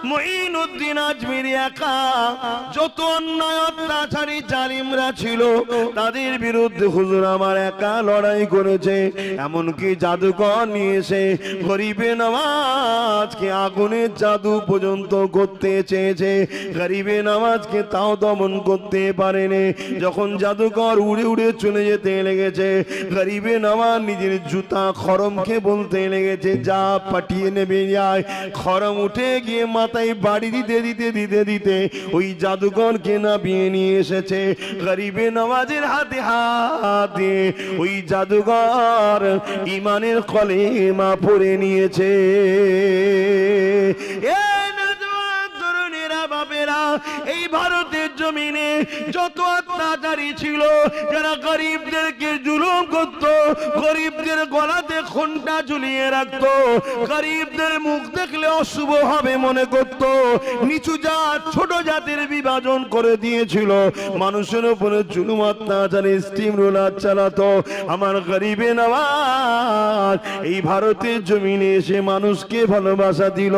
মুঈনুদ্দিন আজমিরি একা যত অন্যায় অত্যাচারী জালিমরা ছিল তাদের বিরুদ্ধে হুজুর আমার একা লড়াই করেছে। এমনকি জাদুকর নিয়ে এসে গরিবে নওয়াজকে আগুনের জাদু পর্যন্ত করতে চেয়েছে। গরিবে নওয়াজকে তাও দমন করতে পারেনি। যখন জাদুকর উড়ে উড়ে চলে যেতে লেগেছে, গরিবে নওয়াজ নিজের জুতা খরমকে বলতে লেগেছে, যা পাঠিয়ে নেবে যায়। খরম উঠে গিয়ে মাথায় বাড়ি দিতে দিতে দিতে দিতে ওই জাদুকরকে নামিয়ে নিয়ে এসেছে। গরিবে নওয়াজের হাতে হাত দিয়ে ওই জাদুকর ইমানের কলেমা পড়ে নিয়েছে। এই ভারতের জমিনে যত অত্যাচারী ছিল, যারা গরিবদেরকে জুলুম করত, গরিবদের গলাতে ঘণ্টা ঝুলিয়ে রাখত, গরিবদের মুখ দেখলে অশুভ হবে মনে করত, নিচু জাত ছোট জাতের বিভাজন করে দিয়েছিল, মানুষের উপরে জুলুম অত্যাচারী স্টিম রোলার চালাতো। আমার গরিবে নওয়াজ এই ভারতের জমিনে এসে মানুষকে ভালোবাসা দিল।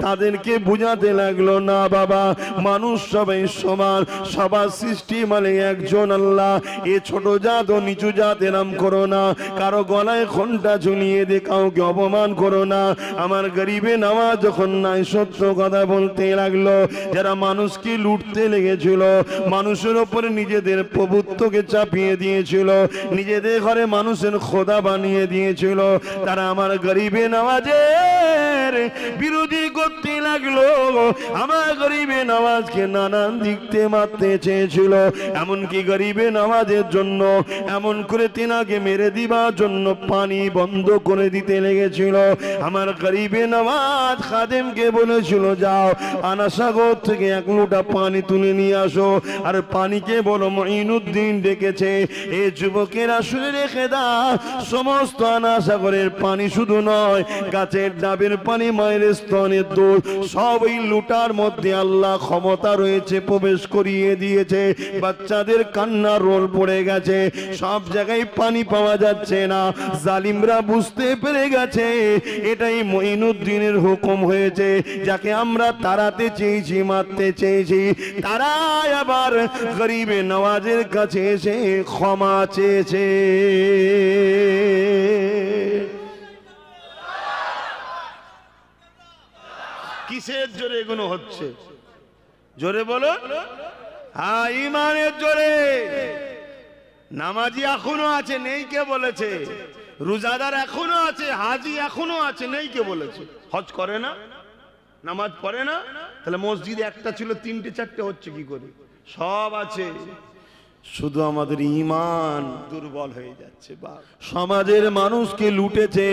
তাদেরকে বুঝাতে লাগলো, না বাবা, মানুষ সবাই সমান, সবার সৃষ্টি মানে একজন আল্লাহ। এ ছোট জাত ও নিচু জাত এরাম করো না, কারো গলায় ঘণ্টা ঝুলিয়ে দে কাউকে অপমান করো না। আমার গরিবে নওয়াজ যখন নাই সত্য কথা বলতে লাগলো, যারা মানুষকে লুটতে লেগেছিল, মানুষের উপরে নিজেদের প্রভুত্বকে চাপিয়ে দিয়েছিল, নিজেদের ঘরে মানুষের খোদা বানিয়ে দিয়েছিল, তারা আমার গরিবে নওয়াজের বিরোধী করতে লাগলো। আমার গরিবে নওয়াজকে নানান দিক থেকে মারতে চেয়েছিল। এমনকি গরিবে নওয়াজের জন্য এমন করে তিনাকে মেরে দিবার জন্য পানি বন্ধ করে দিতে লেগেছিল। আমার গরিবে নওয়াজ খাদেমকে বলেছিল, যাও আনাসাগর থেকে এক লোটা পানি তুলে নিয়ে আসো, আর পানিকে বলো মুঈনুদ্দিন ডেকেছে। এই যুবকেরা শুনে রেখে দাও, সমস্ত আনাসাগরের পানি শুধু নয়, গাছের ডাবের পানি, মায়ের স্তনের দুধ, সব এই লুটার মধ্যে আল্লাহ ক্ষমতা রয়েছে প্রবেশ করিয়ে দিয়েছে। বাচ্চাদের কান্না রোল পড়ে গেছে, সব জায়গায় পানি পাওয়া যাচ্ছে না। জালিমরা বুঝতে পেরে গেছে এটাই মুঈনুদ্দিনের হুকুম হয়েছে, যাকে আমরা তাড়াতে চেয়েছি, মারতে চেয়েছি, তারা আবার গরিবে নওয়াজের কাছে এসে ক্ষমা চেয়েছে। কিসের জোরে এগুলো হচ্ছে? জোরে বলো। হ্যাঁ, ইমানের জোরে। নামাজি এখনো আছে, নেই কে বলেছে? রোজাদার এখনো আছে, হাজি এখনো আছে, নেই কে বলেছে? হজ করে না, নামাজ পড়ে না, তাহলে মসজিদে একটা ছিল তিনটে চারটে হচ্ছে কি করে? সব আছে, শুধু আমাদের ঈমান দুর্বল হয়ে যাচ্ছে। সমাজের মানুষকে লুটেছে,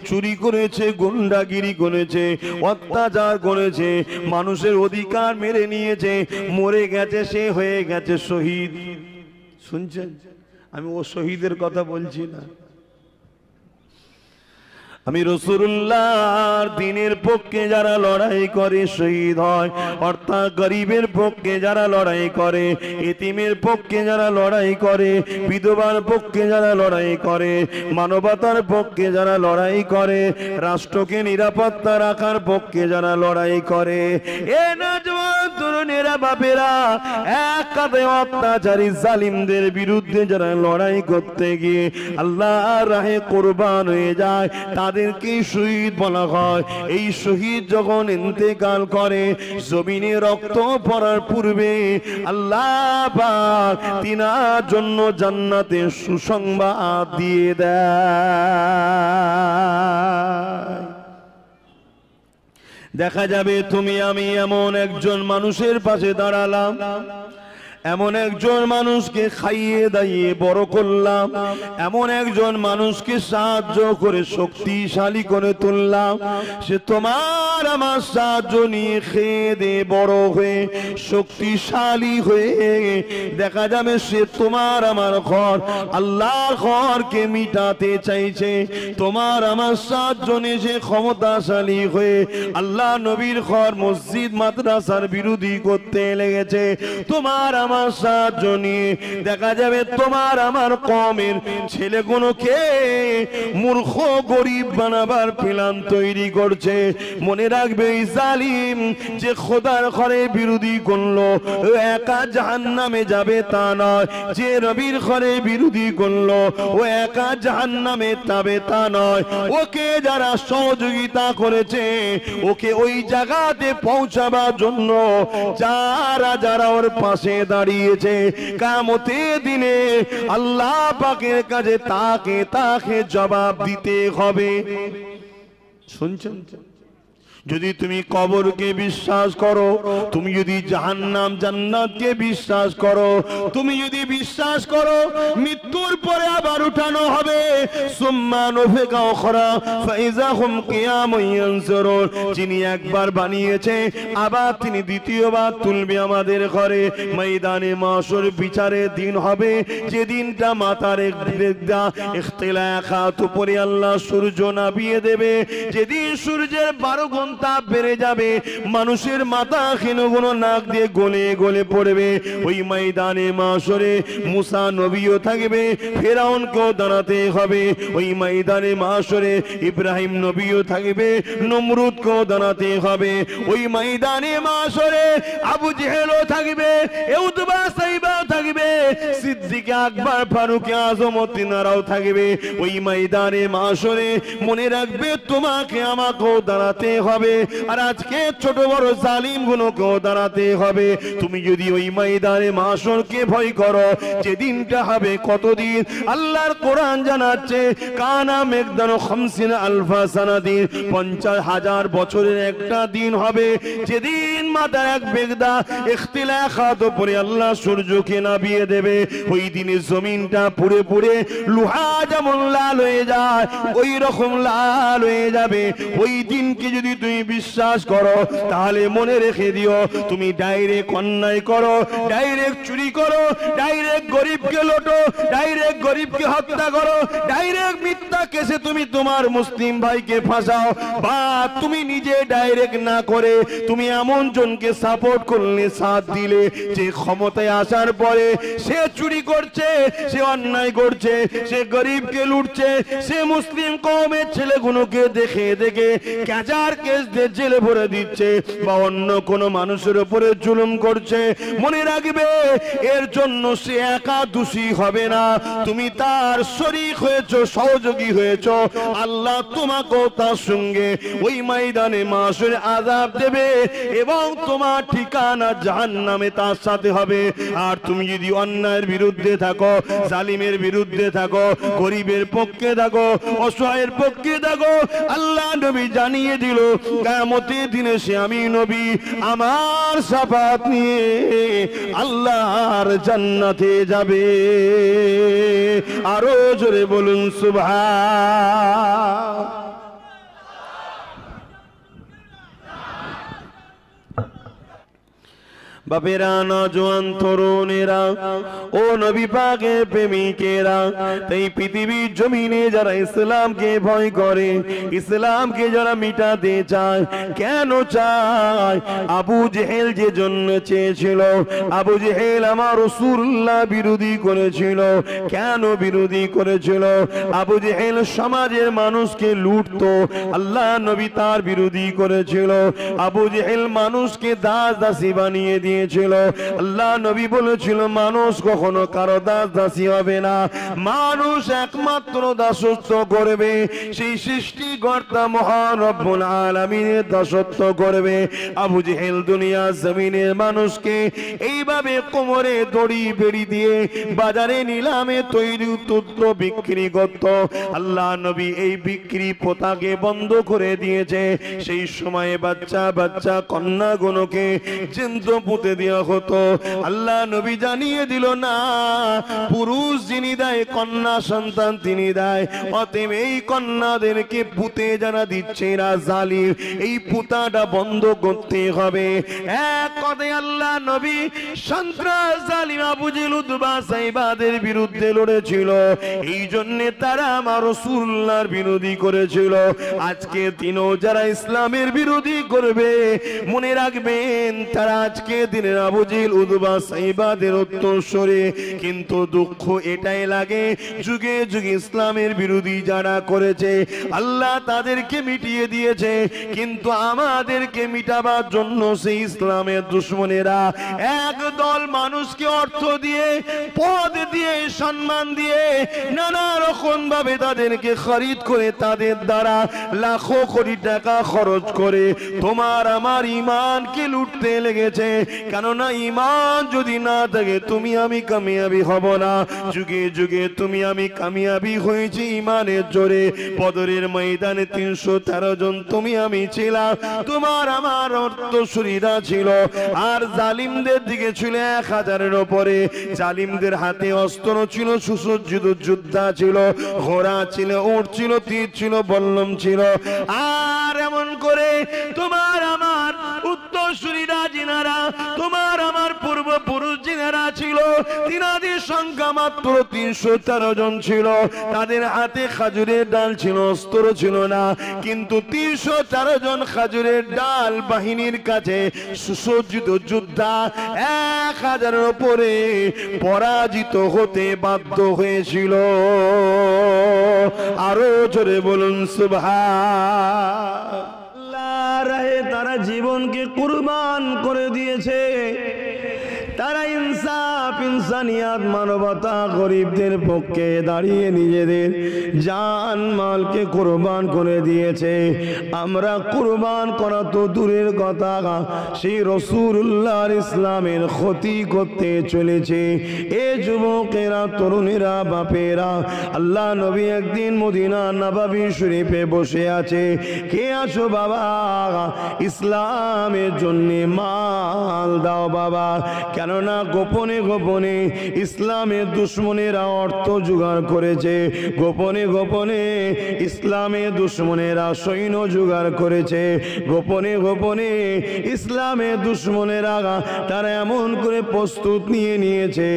চুরি করেছে, গুন্ডাগিরি করেছে, অত্যাচার করেছে, মানুষের অধিকার মেরে নিয়েছে, মরে গেছে, সে হয়ে গেছে শহীদ। শুনছেন? আমি ও শহীদের কথা বলছি না, আমি রাসূলুল্লাহর দ্বীনের পক্ষে যারা লড়াই করে শহীদ হয়, অর্থাৎ গরিবের পক্ষে যারা লড়াই করে, এতিমের পক্ষে যারা লড়াই করে, বিধবার পক্ষে যারা লড়াই করে, মানবতার পক্ষে যারা লড়াই করে, রাষ্ট্রকে নিরাপত্তা রাখার পক্ষে যারা লড়াই করে, এ নওজোয়ান তরুণেরা বাপেরা এক কাঁধে অত্যাচারী জালিমদের বিরুদ্ধে যারা লড়াই করতে গিয়ে আল্লাহর রাহে কুরবান হয়ে যায়, তাদেরকে শহীদ বলা হয়। এই শহীদ যখন ইন্তেকাল করে, জমিনে রক্ত পড়ার পূর্বে আল্লাহ পাক তিনার জন্য জান্নাতের সুসংবাদ দিয়ে দেয়। দেখা যাবে তুমি আমি এমন একজন মানুষের পাশে দাঁড়ালাম, এমন একজন মানুষকে খাইয়ে দাইয়ে বড় করলাম, এমন একজন মানুষকে সাহায্য করে শক্তিশালী করে তুললাম, সে তোমার আমার সাহায্য নিয়ে খেয়ে দে বড় হয়ে শক্তিশালী হয়ে দেখা যাবে সে তোমার আমার ঘর আল্লাহর ঘরকে মিটাতে চাইছে। তোমার আমার সাহায্য নিয়ে সে ক্ষমতাশালী হয়ে আল্লাহ নবীর ঘর মসজিদ মাদ্রাসার বিরোধী করতে লেগেছে। তোমার আমার সাহায্য নিয়ে দেখা যাবে তোমার আমার কওমের ছেলেগুলোকে মূর্খ গরিব বানাবার প্ল্যান তৈরি করছে। মনে রাখবে এই জালিম যে খোদার ঘরে বিরোধী করলো একা জাহান্নামে যাবে তা নয়, যে নবীর ঘরে বিরোধী করলো ও একা জাহান্নামে যাবে তা নয়, ওকে যারা সহযোগিতা করেছে ওকে ওই জায়গাতে পৌঁছাবার জন্য যারা যারা ওর পাশে দাঁড়িয়েছে কিয়ামতের দিনে আল্লাহ পাকের কাছে তাকে তাকে জবাব দিতে হবে। শুনছেন? যদি তুমি কবরকে বিশ্বাস করো, তুমি যদি জাহান্নাম জান্নাতকে বিশ্বাস করো, তুমি যদি বিশ্বাস করো মৃত্যুর পরে আবার উঠানো হবে, সুম্মা নুফিকা উখরা ফাইযা হুম কিয়ামুন ইয়ানজুরুন, যিনি একবার বানিয়েছে আবার তিনি দ্বিতীয়বার তুলবে আমাদের ঘরে। ময়দানে মাশর বিচারের দিন হবে, যে দিনটা মাথার ইখতিলাফাত উপরে আল্লাহ সূর্য নামিয়ে দেবে, যেদিন সূর্যের 12 ঘন্টা বেড়ে যাবে, মানুষের মাথা খেনুগুলো নাক দিয়ে গলে গলে পড়বে। ওই ময়দানে মাশরে মুসা নবীও থাকবে, ফেরাউনকেও দাঁড়াতে হবে। ওই ময়দানে মাশরে ইব্রাহিম নবীও থাকবে, নমরুদকেও দাঁড়াতে হবে। ওই ময়দানে মাশরে আবু জেহেলও থাকবে, উতবা সাইবাও থাকবে, সিদ্দিক আকবর ফারুক আজম তিনারাও থাকবে। ওই ময়দানে মাশরে মনে রাখবে তোমাকে আমাকেও দাঁড়াতে হবে, আর আজকে ছোট বড় জালিম গুলোকেও দাঁড়াতে হবে। তুমি যদি ওই ময়দানে মাশরকে ভয় করো, যে দিনটা হবে কতদিন আল্লাহর কোরআন জানাচ্ছে, কানা মিকদারু 50 আলফা সানাদিন, 50,000 বছরের একটা দিন হবে, যেদিন মাথার এক বেগদা ইখতিলাফাত উপরে আল্লাহ সূর্যকে নামিয়ে দেবে। ওই দিনে জমিনটা পুড়ে পুড়ে লোহা যেমন লাল হয়ে যায় ওই রকম লাল হয়ে যাবে। ওই দিনকে যদি তুমি বিশ্বাস করো তাহলে মনে রেখে দিও, তুমি ডাইরেক্ট অন্যায় করো, ডাইরেক্ট চুরি করো, ডাইরেক্ট গরিবকে লোটো, ডাইরেক্ট গরিবকে হত্যা করো, ডাইরেক্ট মিথ্যা কেসে তুমি তোমার মুসলিম ভাইকে ফাঁসাও, বা তুমি নিজে ডাইরেক্ট না করে তুমি এমন জনকে সাপোর্ট করলে, সাথ দিলে, যে ক্ষমতায় আসার পরে সে চুরি করছে, সে অন্যায় করছে, সে গরিবকে লুটছে, সে মুসলিম কওমের ছেলেগুলোকে দেখে দেখে ক্যাচার কেস দিয়ে জেলে ভরে দিচ্ছে, বা অন্য কোনো মানুষের উপরে জুলুম করছে, মনে রাখবে এর জন্য সে একা দোষী হবে না, তুমি তার শরীক হয়েছো, সহযোগী হয়েছো। আল্লাহ তোমাকেও তার সঙ্গে ওই ময়দানে মাশরে আযাব দেবে এবং তোমার ঠিকানা জাহান্নামে তার সাথে হবে। আর তুমি যদি অন্যায়ের বিরুদ্ধে থাকো, জালিমের বিরুদ্ধে থাকো, গরিবের পক্ষে থাকো, অসহায়ের পক্ষে থাকো, আল্লাহ নবী জানিয়ে দিল কিয়ামতের দিনে সে আমি নবী আমার শাফাত নিয়ে আল্লাহর জান্নাতে যাবে। আরো জোরে বলুন সুবহান। বাপেরা, নওজোয়ান তরুণেরা, ও নবী পাকের প্রেমিকেরা, এই পৃথিবীর জমিনে যারা ইসলামকে ভয় করে, ইসলামকে যারা মিটাতে চায়, কেন চায়? আবু জেহেল যে জন্য চেয়েছিল, আবু জেহেল আমার রাসূলুল্লাহ বিরোধী করেছিল। কেন বিরোধী করেছিল? আবু জেহেল সমাজের মানুষকে লুটতো, আল্লাহ নবী তার বিরোধী করেছিল। আবু জেহেল মানুষকে দাস দাসী বানিয়ে দিয়ে ছিল, আল্লাহ নবী বলেছিল মানুষ কখনো কারো দাস দাসী হবে না, মানুষ একমাত্র দাসত্ব করবে সেই সৃষ্টিকর্তা মহান রব্বুল আলামিনের দাসত্ব করবে। আবু জেহেল দুনিয়া জমিনের মানুষকে এইভাবে কোমরে দড়ি বেড়ি দিয়ে বাজারে নিলামে তৈরি তত্ত্ব বিক্রি করত। আল্লাহ নবী এই বিক্রি প্রথাকে বন্ধ করে দিয়েছে। সেই সময়ে বাচ্চা বাচ্চা কন্যাগুলোকে জিন্দ পুঁতে দেওয়া হতো। আল্লাহ নবী জানিয়ে দিল না, পুরুষ যিনি দেয় কন্যা সন্তান তিনি দেয়, অতএব এই কন্যাদেরকে পুঁতে যারা দিচ্ছে এরা জালিম, এই পুঁতাটা বন্ধ করতে হবে। এক কথায় আল্লাহ নবী সন্ত্রাস জালিম আবু জেহেল উতবা সাইবাদের বিরুদ্ধে লড়েছিল, এই জন্য তারা আমার রাসূলুল্লাহর বিরোধী করেছিল। আজকে দিনও যারা ইসলামের বিরোধী করবে মনে রাখবেন তারা আজকে ছিলেন আবু জেহেল, উতবা, সাইবাদের উত্তরসূরি। কিন্তু দুঃখ এটাই লাগে, যুগে যুগে ইসলামের বিরোধী যারা করেছে আল্লাহ তাদেরকে মিটিয়ে দিয়েছে, কিন্তু আমাদেরকে মিটাবার জন্য সেই ইসলামের দুশমনেরা একদল মানুষকে অর্থ দিয়ে, পদ দিয়ে, সম্মান দিয়ে, নানা রকম ভাবে তাদেরকে খরিদ করে, তাদের দ্বারা লাখো কোটি টাকা খরচ করে তোমার আমার ঈমানকে লুটতে লেগেছে। কেননা ঈমান যদি না থাকে তুমি আমি কামিয়াবি হব না। যুগে যুগে তুমি আমি কামিয়াবি হয়েছি ঈমানের জোরে। বদরের ময়দানে 313 জন তুমি আমি ছিলাম, তোমার আমার উত্তরসূরিরা ছিল, আর জালিমদের দিকে ছিল 1000-এর উপরে। জালিমদের হাতে অস্ত্র ছিল, সুসজ্জিত যোদ্ধা ছিল, ঘোড়া ছিল, উট ছিল, তীর ছিল, বল্লম ছিল। আর এমন করে তোমার আমার উত্তরসূরিরা যিনারা, তোমার আমার পূর্বপুরুষ যিনারা ছিল, তিনাদের সংখ্যা মাত্র 313 জন ছিল। তাদের হাতে খাজুরের ডাল ছিল, অস্ত্র ছিল না, কিন্তু 313 জন খাজুরের ডাল বাহিনীর কাছে সুসজ্জিত যোদ্ধা 1000-এর উপরে পরাজিত হতে বাধ্য হয়েছিল। আরো জোরে বলুন সুবহানাল্লাহ। রাহে তারা জীবনকে কুরবান করে দিয়েছে। তারা ইনসাফ, ইনসানিয়াত, মানবতা, গরিবদের পক্ষে দাঁড়িয়ে নিজেদের জান মালকে কুরবান করে দিয়েছে। আমরা কুরবান করা তো দূরের কথা, সেই রাসূলুল্লাহর ইসলামের ক্ষতি করতে চলেছে। এ যুবকেরা, তরুণেরা, বাপেরা, আল্লাহ নবী একদিন মদিনা নববী শরীফে বসে আছে। কে আছো বাবা? ইসলামের জন্য মাল দাও বাবা। কেননা গোপনে গোপনে ইসলামের দুশমনেরা অর্থ জোগাড় করেছে, গোপনে গোপনে ইসলামের দুশমনেরা সৈন্য জোগাড় করেছে, গোপনে গোপনে ইসলামের দুশমনেরা তারা এমন করে প্রস্তুত নিয়ে নিয়েছে।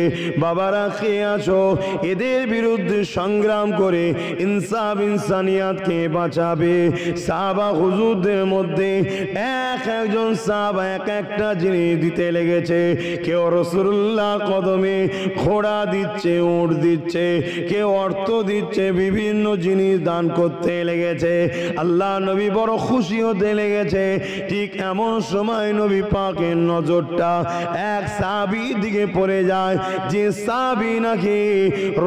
বাবারা কে আছো? এদের বিরুদ্ধে সংগ্রাম করে ইনসাফ, ইনসানিয়াতকে বাঁচাবে। সাহাবা হুজুরদের মধ্যে একজন সাহাবা এক একটা জিনিস দিতে লেগেছে। কেউ রাসূলুল্লাহ কদমে ঘোড়া দিচ্ছে, উট দিচ্ছে, কেউ অর্থ দিচ্ছে, বিভিন্ন জিনিস দান করতে লেগেছে। আল্লাহ নবী বড় খুশি হতে লেগেছে। ঠিক এমন সময় নবী পাকের নজরটা এক সাহাবীর দিকে পড়ে যায়, যে সাহাবী নাকি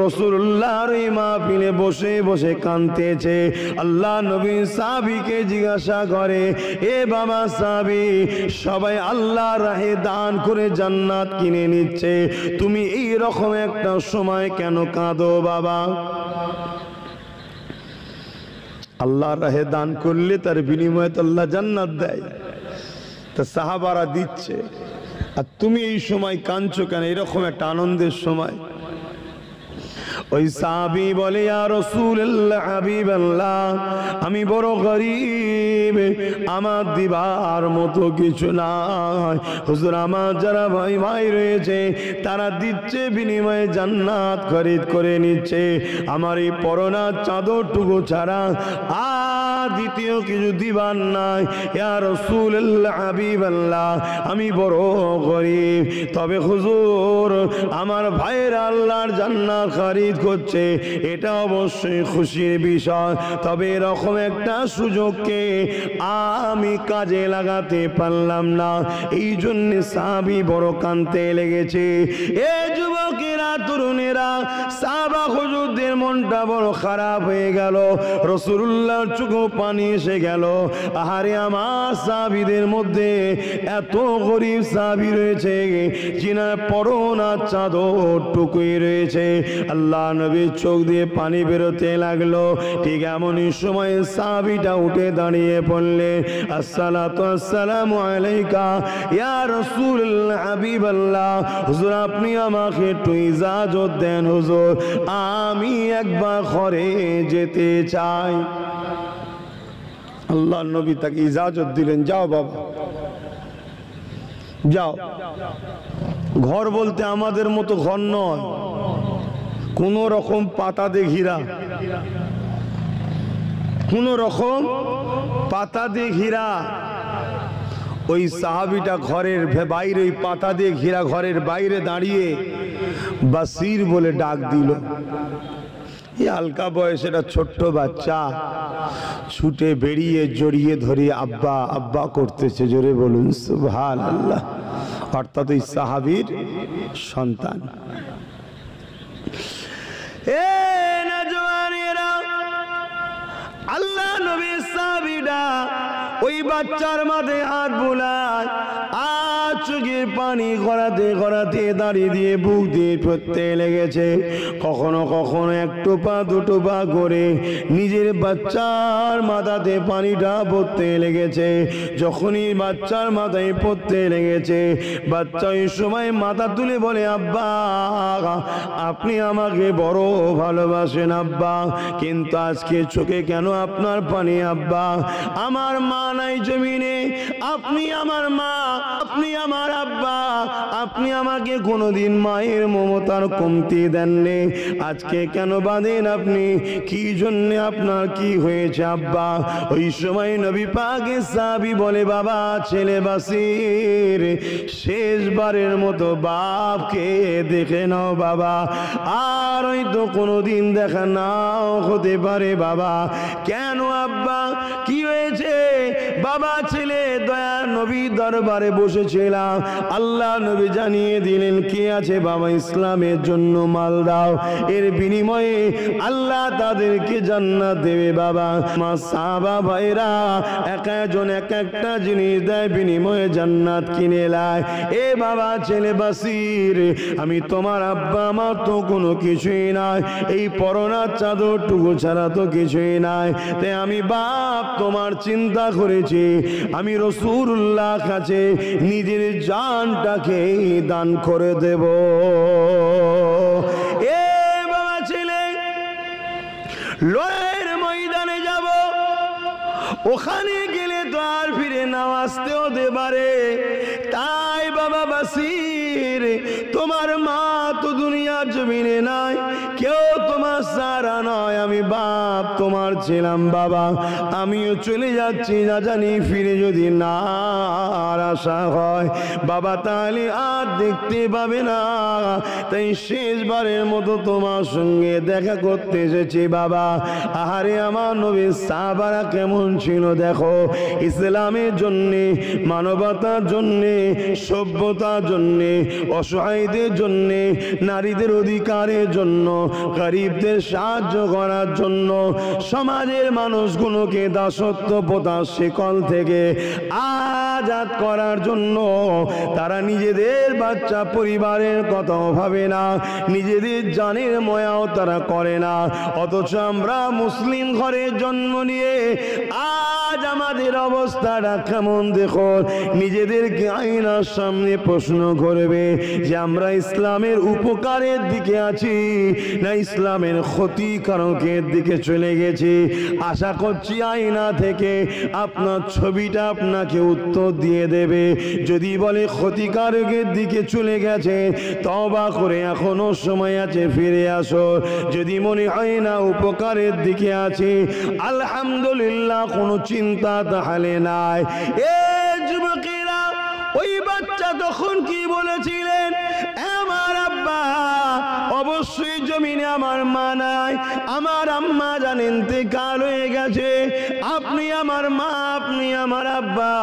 রাসূলুল্লাহর এই মাহফিলে বসে বসে কাঁদতেছে। আল্লাহ নবী সাহাবীকে জিজ্ঞাসা করে, এ বাবা সাহাবী, সবাই আল্লাহর রাহে দান করে জান্নাত কিনে নিচ্ছে, তুমি এই রকম একটা সময় কেন কাঁদো বাবা? আল্লাহর রাহে দান করলে তার বিনিময়ে তো আল্লাহ জান্নাত দেয়। তা সাহাবারা দিচ্ছে, আর তুমি এই সময় কাঁদছো কেন? এরকম একটা আনন্দের সময়। ওই সাহাবী বলে, ইয়া রাসূলুল্লাহ, হাবিবাল্লাহ, আমি বড় গরীব, আমার দিবার মতো কিছু নাই। হুজুর, আমার যারা ভাই ভাই রয়েছে তারা দিচ্ছে, বিনিময়ে জান্নাত খরিদ করে নিচ্ছে। আমার এই পরনা চাদরটুকু ছাড়া আর দ্বিতীয় কিছু দিবার নাই। ইয়া রাসূলুল্লাহ, হাবিবাল্লাহ, আমি বড় গরীব, তবে হুজুর আমার ভাইয়েরা আল্লাহর জান্নাত খরিদ করছে, এটা অবশ্যই খুশির বিষয়। তবে এরকম একটা সুযোগকে আমি কাজে লাগাতে পারলাম না, এই জন্য সাহাবী বড় কাঁদতে লেগেছে। এ যুবকেরা, তরুণেরা, সাহাবা হুজুরদের মনটা বড় খারাপ হয়ে গেল। রাসূলুল্লাহর চোখে পানি এসে গেল। আহারে, আমার সাহাবীদের মধ্যে এত গরীব সাহাবী রয়েছে যিনার পরনা চাদর টুকুই রয়েছে। আল্লাহ নবীর চোখ দিয়ে পানি বেরোতে লাগলো। ঠিক এমনই সময় সাহাবীটা উঠে দাঁড়িয়ে পড়লে, আসসালাতু আসসালামু আলাইকা ইয়া রাসূলুল্লাহ, হাবিবাল্লাহ, হুজুর আপনি আমাকে একটু ইজাজত দেন হুজুর, আমি একবার ঘরে যেতে চাই। আল্লাহ নবী তাকে ইজাজত দিলেন, যাও বাবা যাও। ঘর বলতে আমাদের মতো ঘর নয়, কোন রকম পাতা দিয়ে ঘিরা, কোন রকম পাতা দিয়ে ঘিরা। ওই সাহাবীটা ঘরের বাইরে ওই পাতা দিয়ে ঘেরা ঘরের বাইরে দাঁড়িয়ে বাসির বলে ডাক দিল। এই হালকা বয়সের একটা ছোট্ট বাচ্চা ছুটে বেরিয়ে জড়িয়ে ধরে আব্বা আব্বা করতেছে। জোরে বলুন সুবহানাল্লাহ। অর্থাৎ ওই সাহাবীর সন্তান। এ নওজওয়ানেরা, আল্লাহ নবীর সাহাবীরা ওই বাচ্চার মাঝে হাত বুলায়, আর চোখে পানি গড়াতে গড়াতে দাঁড়িয়ে দিয়ে বুক দিয়ে পড়তে লেগেছে। কখনো কখনো এক টোপা দুটো পা করে নিজের বাচ্চার মাথাতে পানিটা পড়তে লেগেছে। যখনই বাচ্চার মাথায় পড়তে লেগেছে, বাচ্চা ওই সময় মাথা তুলে বলে, আব্বা আপনি আমাকে বড় ভালোবাসেন আব্বা, কিন্তু আজকে চোখে কেন আপনার পানি আব্বা? আমার মা নাই জমিনে, আপনি আমার মা, আপনি আমার আব্বা, আপনি আমাকে কোনোদিন মায়ের মমতার কমতি দেননি, আজকে কেন বাঁধেন আপনি? কি জন্য আপনার কি হয়েছে আব্বা? ওই সময় নবী পাকের সাহাবী বলে, বাবা ছেলে বাসির, শেষবারের মতো বাপকে দেখে নাও বাবা, আর হয়তো কোনোদিন দেখা নাও হতে পারে বাবা। কেন আব্বা, কি হয়েছে? বাবা ছেলে দয়া নবী দরবারে বসেছিলাম, আল্লাহ নবী জানিয়ে দিলেন কি আছে বাবা, ইসলামের জন্য মাল দাও, এর বিনিময়ে আল্লাহ তাদেরকে জান্নাত দেবে বাবা। মা সাহাবা ভাইরা এক একজন এক একটা জিনিস দেয়, বিনিময়ে জান্নাত কিনে লায়। এ বাবা ছেলে বাসির, আমি তোমার আব্বা, আমার তো কোনো কিছুই নাই, এই পরনার চাদরটুকু ছাড়া তো কিছুই নাই, তাই আমি বাপ তোমার চিন্তা করেছি, আমি রাসূলুল্লাহ কাছে নিজের জানটাকে দান করে দেব। এ বাবা ছেলে, লড়াইয়ের ময়দানে যাব, ওখানে গেলে তো আর ফিরে না আসতে হতে পারে, তাই বাবা বাসির, তোমার মা তো দুনিয়ার জমিনে নাই, কেউ তোমার সারা নয়, আমি বাপ তোমার ছিলাম বাবা, আমিও চলে যাচ্ছি, না জানি ফিরে যদি না আসা হয় বাবা তাহলে আর দেখতে পাবে না, তাই শেষবারের মতো তোমার সঙ্গে দেখা করতে এসেছি বাবা। আহারে আমার নবীর সাহাবারা কেমন ছিল দেখো, ইসলামের জন্যে, মানবতার জন্যে, সভ্যতার জন্যে, অসহায়দের জন্যে, নারীদের অধিকারের জন্য, গরিবদের সাহায্য করার জন্য, সমাজের মানুষগুলোকে দাসত্ব প্রথার শিকল থেকে আজাদ করার জন্য তারা নিজেদের বাচ্চা পরিবারের কথাও ভাবে না, নিজেদের জানের ময়াও তারা করে না। অথচ আমরা মুসলিম ঘরে জন্ম নিয়ে আজ আমাদের অবস্থাটা কেমন দেখো, নিজেদেরকে আয়নার সামনে প্রশ্ন করবে যে আমরা ইসলামের উপকারের দিকে আছি না ইসলামের ক্ষতিকারকের দিকে চলে গেছি। আশা করছি আয়না থেকে আপনার ছবিটা আপনাকে উত্তর দিয়ে দেবে। যদি বলে ক্ষতিকারকের দিকে চলে গেছে, তওবা করে এখনো সময় আছে, ফিরে আসো। যদি মনে হয় না উপকারের দিকে আছে, আলহামদুলিল্লাহ, কোনো চিন্তা তাহলে নাই। এ যুবকেরা, ওই বাচ্চা তখন কি বলেছিলেন, আমার আব্বা অবশ্যই জমিনে আমার মা নাই, আমার আম্মা জান ইন্তেকাল হয়ে গেছে, আপনি আমার মা, আপনি আমার আব্বা,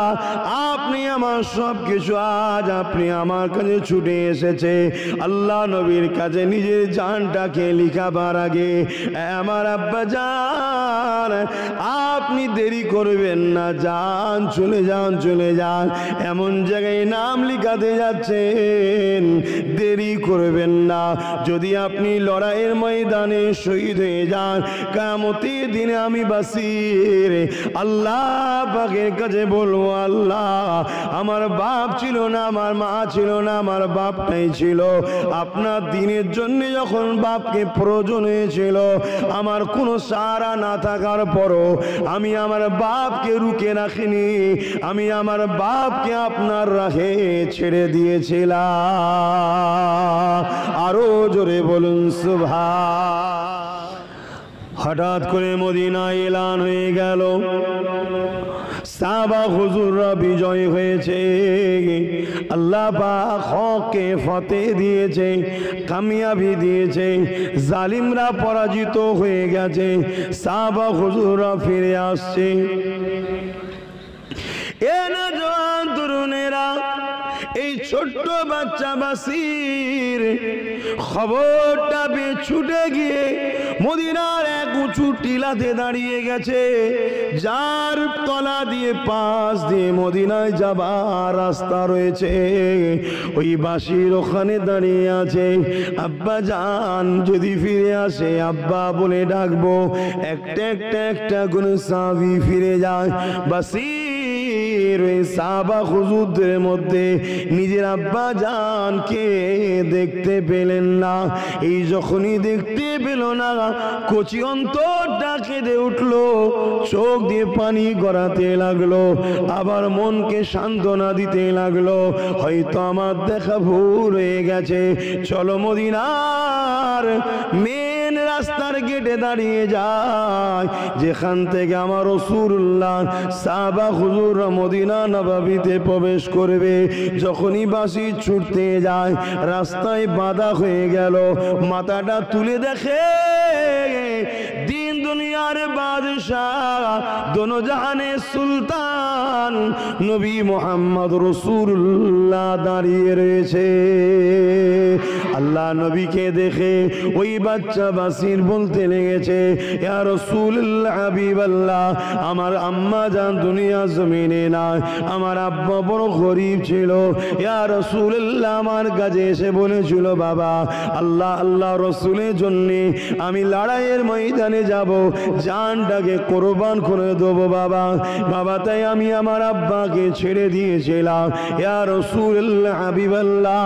আপনি আমার সব কিছু, আজ আপনি আমার কাছে ছুটে এসেছে। আল্লাহ নবীর কাছে নিজের জানটাকে লিখাবার আগে, আমার আব্বা জান আপনি দেরি করবেন না, যান, চলে যান, চলে যান, এমন জায়গায় নাম লিখাতে যাচ্ছেন, দেরি করবেন না। যদি আপনি লড়াইয়ের ময়দানে শহীদ হয়ে যান, কিয়ামতের দিনে আমি বাসির আল্লাহ পাকের কাছে বলবো, আল্লাহ আমার বাপ ছিল না, আমার মা ছিল না, আমার বাপটাই ছিল, আপনার দিনের জন্য যখন বাপকে প্রয়োজন হয়েছিল, আমার কোনো সাহারা না থাকার পরও আমি আমার বাপকে রুকে রাখিনি, আমি আমার বাপকে আপনার রাহে ছেড়ে দিয়েছিলাম। আরো জোরে বলুন সুবহান। হঠাৎ করে মদিনায় এলান হয়ে গেল, সাহাবা হুজুররা বিজয় হয়েছে, আল্লাহ পাক হককে ফতেহ দিয়েছে, কামিয়াবি দিয়েছে, জালিমরা পরাজিত হয়ে গেছে, সাহাবা হুজুররা ফিরে আসছে। এ নওজোয়ান তরুণেরা, এই ছোট্ট বাচ্চা বাসির খবরটা পেয়ে ছুটে গিয়ে মদিনার এক উঁচু টিলাতে দাঁড়িয়ে গেছে, যার তলা দিয়ে পাশ দিয়ে মদিনায় যাবার রাস্তা রয়েছে। ওই বাসির ওখানে দাঁড়িয়ে আছে, আব্বা জান যদি ফিরে আসে আব্বা বলে ডাকবো। একটা একটা একটা করে সাহাবী ফিরে যায়। বাসির ওই সাহাবা হুজুরদের মধ্যে নিজের আব্বা জানকে দেখতে পেলেন না। এই যখনই দেখতে পেল না, কচি অন্তরটা কেঁদে উঠলো, চোখ দিয়ে পানি গড়াতে লাগলো, আবার মনকে সান্ত্বনা দিতে লাগলো, হয়তো আমার দেখা ভুল হয়ে গেছে, চলো মদিনার মেন রাস্তার গেটে দাঁড়িয়ে যায়, যেখান থেকে আমার রাসূলুল্লাহ সাহাবা হুজুর মদিনা নববীতে প্রবেশ করবে। যখনই বাসি ছুটতে যায়, রাস্তায় বাধা হয়ে গেল, মাথাটা তুলে দেখে দিন দুনিয়ার বাদশাহ, দোনো জাহানের সুলতান নবী মুহাম্মদ রাসূলুল্লাহ দাঁড়িয়ে রয়েছে। আল্লাহ নবীকে দেখে ওই বাচ্চা বাসির বলতে লেগেছে, ইয়া রাসূলুল্লাহ হাবিবাল্লাহ, আমার আম্মা জান দুনিয়া জমিনে নাই, আমার আব্বা বড় গরীব ছিল, ইয়া রাসূলুল্লাহ আমার কাছে এসে বলেছিল, বাবা আল্লাহ আল্লাহ রাসূলের জন্য আমি লড়াইয়ের ময়দানে যাব, জানটাকে কোরবান করে দেবো বাবা। বাবা তাই আমি আমার আব্বাকে ছেড়ে দিয়েছিলাম। ইয়া রাসূলুল্লাহ হাবিবাল্লাহ,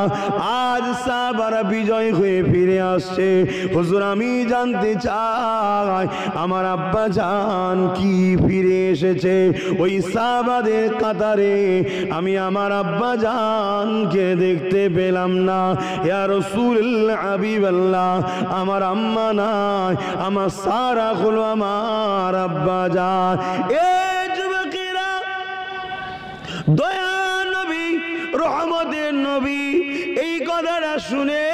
আজ সাহাবারা বিজয় হয়ে ফিরে আসছে, হুজুর আমি জানতে চাই আমার আব্বা জান কি ফিরে এসেছে? ওই সাহাবাদের কাতারে আমি আমার আব্বা জানকে দেখতে পেলাম না। ইয়া রাসূলুল্লাহ হাবিবাল্লাহ, আমার আম্মা নাই, আমার সারা হলো আমার আব্বা জান। এ যুবকেরা, দয়া নবী রহমতের নবী এই কথাটা শুনে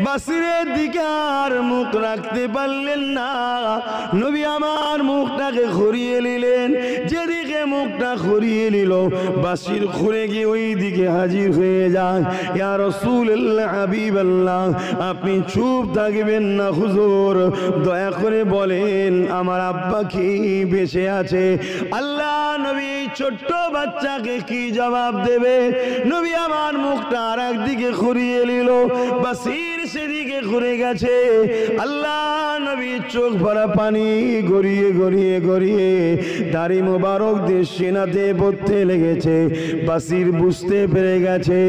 বাসিরের দিকে আর মুখ রাখতে পারলেন না। নবী আমার মুখটাকে ঘুরিয়ে নিলেন, যেদিকে মুখটা ঘুরিয়ে নিল বাসির ঘুরে গিয়ে ওই দিকে হাজির হয়ে যায়। ইয়া রাসূলুল্লাহ হাবিবাল্লাহ, আপনি চুপ থাকবেন না হুজুর, দয়া করে বলেন আমার আব্বা কি বেঁচে আছে? আল্লাহ নবী ছোট্ট বাচ্চাকে কি জবাব দেবে? নবী আমার মুখটা আর একদিকে ঘুরিয়ে নিল, বাসির সেদিকে ঘুরে গেছে। আল্লাহ নবী চোখ ভরা পানি গড়িয়ে গড়িয়ে গড়িয়ে দাড়ি মোবারক দিয়ে সিনাতে পড়তে লেগেছে। বাসির বুঝতে পেরে গেছে,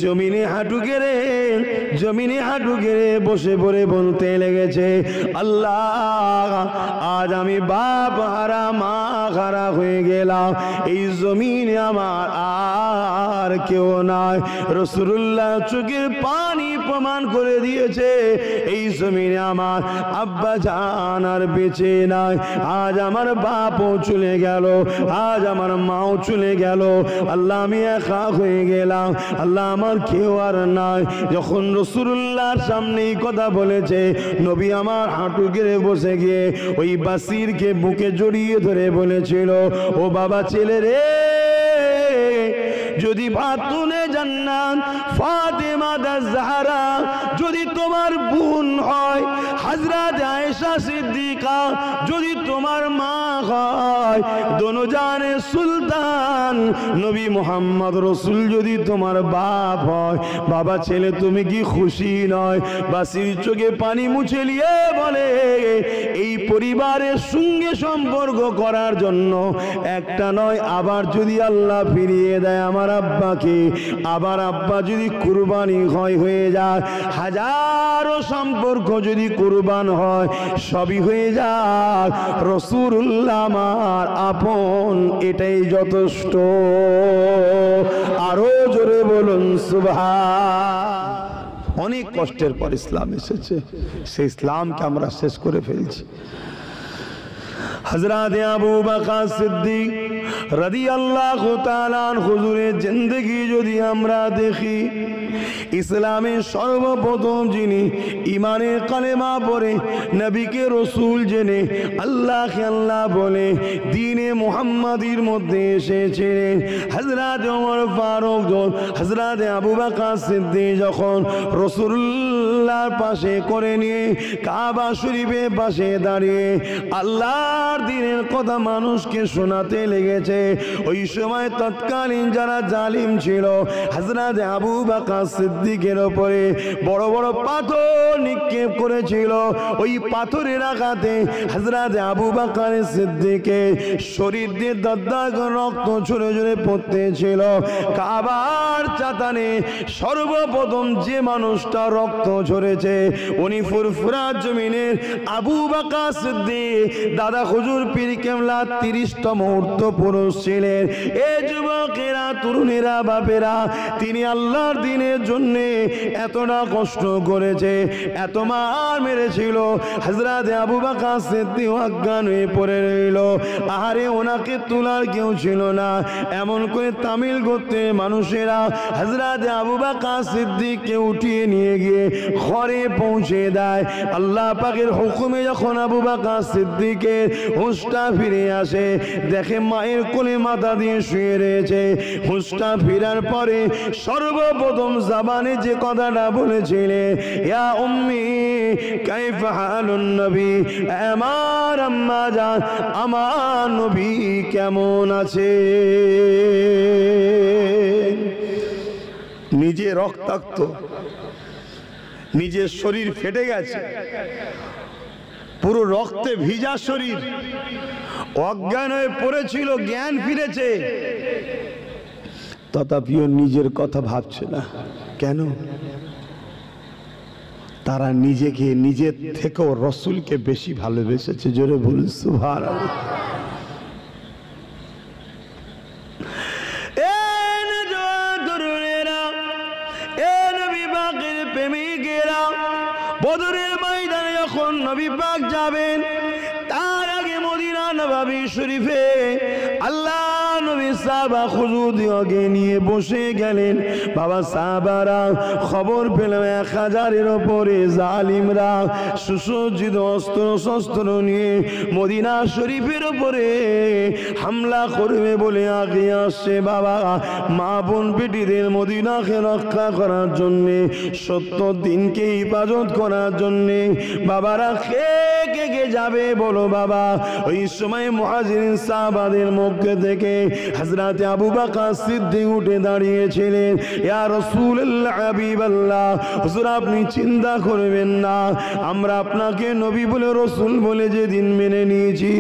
জমিনে হাঁটু গেড়ে বসে পড়ে বলতে লেগেছে, আল্লাহ আজ আমি বাপ হারা মা হারা হয়ে গেলাম, এই জমিনে আমার আর কেউ নাই। রাসূলুল্লাহ চোখের পানি প্রমাণ করে দিয়েছে, এই জমিনে আমার আব্বা জান আর বেঁচে নাই। আজ আমার বাপও চলে গেল, আজ আমার মাও চলে গেল, আল্লাহ আমি একা হয়ে গেলাম, আল্লাহ আমার কেউ আর নাই। যখন রাসূলুল্লাহর সামনে কথা বলেছে, নবী আমার হাঁটু গেড়ে বসে গিয়ে ওই বাসিরকে বুকে জড়িয়ে ধরে বলেছিল, ও বাবা ছেলে রে, যদি ফাতুনে জান্নাত ফাতেমা জাহরা যদি তোমার বোন হয়, হযরত আয়েশা সিদ্দিকা যদি তোমার মা হয়, দোনো জাহানের সুলতান নবী মুহাম্মদ রাসূল যদি তোমার বাপ হয়, বাবা ছেলে তুমি কি খুশি নয়? বাসির চোখে পানি মুছে নিয়ে বলে, এই পরিবারের সঙ্গে সম্পর্ক করার জন্য একটা নয়, আবার যদি আল্লাহ ফিরিয়ে দেয় আমার আব্বাকে, আবার আব্বা যদি কুরবানি হয়ে যায়, হাজারো সম্পর্ক যদি কুরবান হয়, সবই হয়ে যাক, রাসূলুল্লাহ আমার আপন, এটাই যথেষ্ট। আরো জোরে বলুন সুবহান। অনেক কষ্টের পর ইসলাম এসেছে, সেই ইসলামকে আমরা শেষ করে ফেলছি। হযরত আবু বকর সিদ্দিক রাদিয়াল্লাহু তাআলা আনহু হুজুরের জিন্দেগি যদি আমরা দেখি, ইসলামের সর্বপ্রথম যিনি ঈমানের কালেমা পড়ে নবীকে রাসূল জেনে আল্লাহকে আল্লাহ বলে দ্বীনে মুহাম্মাদির মধ্যে এসেছিলেন হযরত ওমর ফারুক, হযরত আবু বকর সিদ্দিক যখন রাসূলুল্লাহর পাশে করে নিয়ে কাবা শরীফের পাশে দাঁড়িয়ে আল্লাহর দ্বীনের কথা মানুষকে শোনাতে লেগেছে, ওই সময় তৎকালীন যারা জালিম ছিল হযরত আবু বকর সিদ্দিকের উপরে বড় বড় পাথর নিক্ষেপ করেছিল। ওই পাথরের আঘাতে হযরত আবু বকর সিদ্দিকের শরীর দিয়ে দগদগ রক্ত ঝরে ঝরে পড়তেছিল। কাবার চাতানে সর্বপ্রথম যে মানুষটা রক্ত ঝরেছে উনি ফুরফুরা জমিনের আবু বকর সিদ্দিক দাদা হুজুর পীর কেবলা 30তম মুহূর্ত পুরুষ ছিলেন। এ যুবকেরা, তরুণেরা, বাপেরা, তিনি আল্লাহর দ্বীনের জন্য এতটা কষ্ট করেছে, এত মার মেরেছিল। হযরত আবু বকর সিদ্দিক অজ্ঞান হয়ে পড়ে রইল। আহারে, ওনাকে তোলার কেউ ছিল না। এমন করে তামিল গোত্রের মানুষেরা হযরত আবু বকর সিদ্দিককে উঠিয়ে নিয়ে গিয়ে ঘরে পৌঁছে দেয়। আল্লাহ পাকের হুকুমে যখন আবু বকর সিদ্দিকের হুঁশটা ফিরে আসে, দেখে মায়ের কোলে মাথা দিয়ে শুয়ে রয়েছে। হুঁশটা ফেরার পরে সর্বপ্রথম জবানে যে কথাটা বলেছিলেন, ইয়া উম্মি কাইফা হালুন নবী, আমার আম্মা জান, আমার নবী কেমন আছে। নিজে রক্তাক্ত, নিজের শরীর ফেটে গেছে, পুরো রক্তে ভিজা শরীর, অজ্ঞান হয়ে পড়েছিল, জ্ঞান ফিরেছে, তথাপিও নিজের কথা ভাবছে না। কেন? তারা নিজেকে নিজের থেকেও রসুলকে বেশি ভালোবেসেছে। জোরে বলুন সুবহানাল্লাহ। বদরের ময়দানে যখন নবী পাক যাবেন, তার আগে মদিনা নববী শরীফে আল্লাহ নবী সাহাবা হুজুরকে নিয়ে বসে গেলেন। বাবা সাহাবারা খবর পেল 1000-এর উপরে জালিমরা সুসজ্জিত অস্ত্র শস্ত্র নিয়ে মদিনা শরীফের উপরে হামলা করবে বলে আগে আসছে। বাবা, মা বোন বেটিদের মদিনাকে রক্ষা করার জন্যে, 70 দিনকে হিফাজত করার জন্যে বাবারা কে কে যাবে বলো বাবা। ওই সময় মুহাজিরিন সাহাবাদের মধ্যে থেকে হযরত আবু বকর সিদ্দিক উঠে দাঁড়িয়েছিলেন। ইয়া রাসূলুল্লাহ, হাবিবাল্লাহ, হুজুর আপনি চিন্তা করবেন না, আমরা আপনাকে নবী বলে রাসূল বলে যেদিন মেনে নিয়েছি,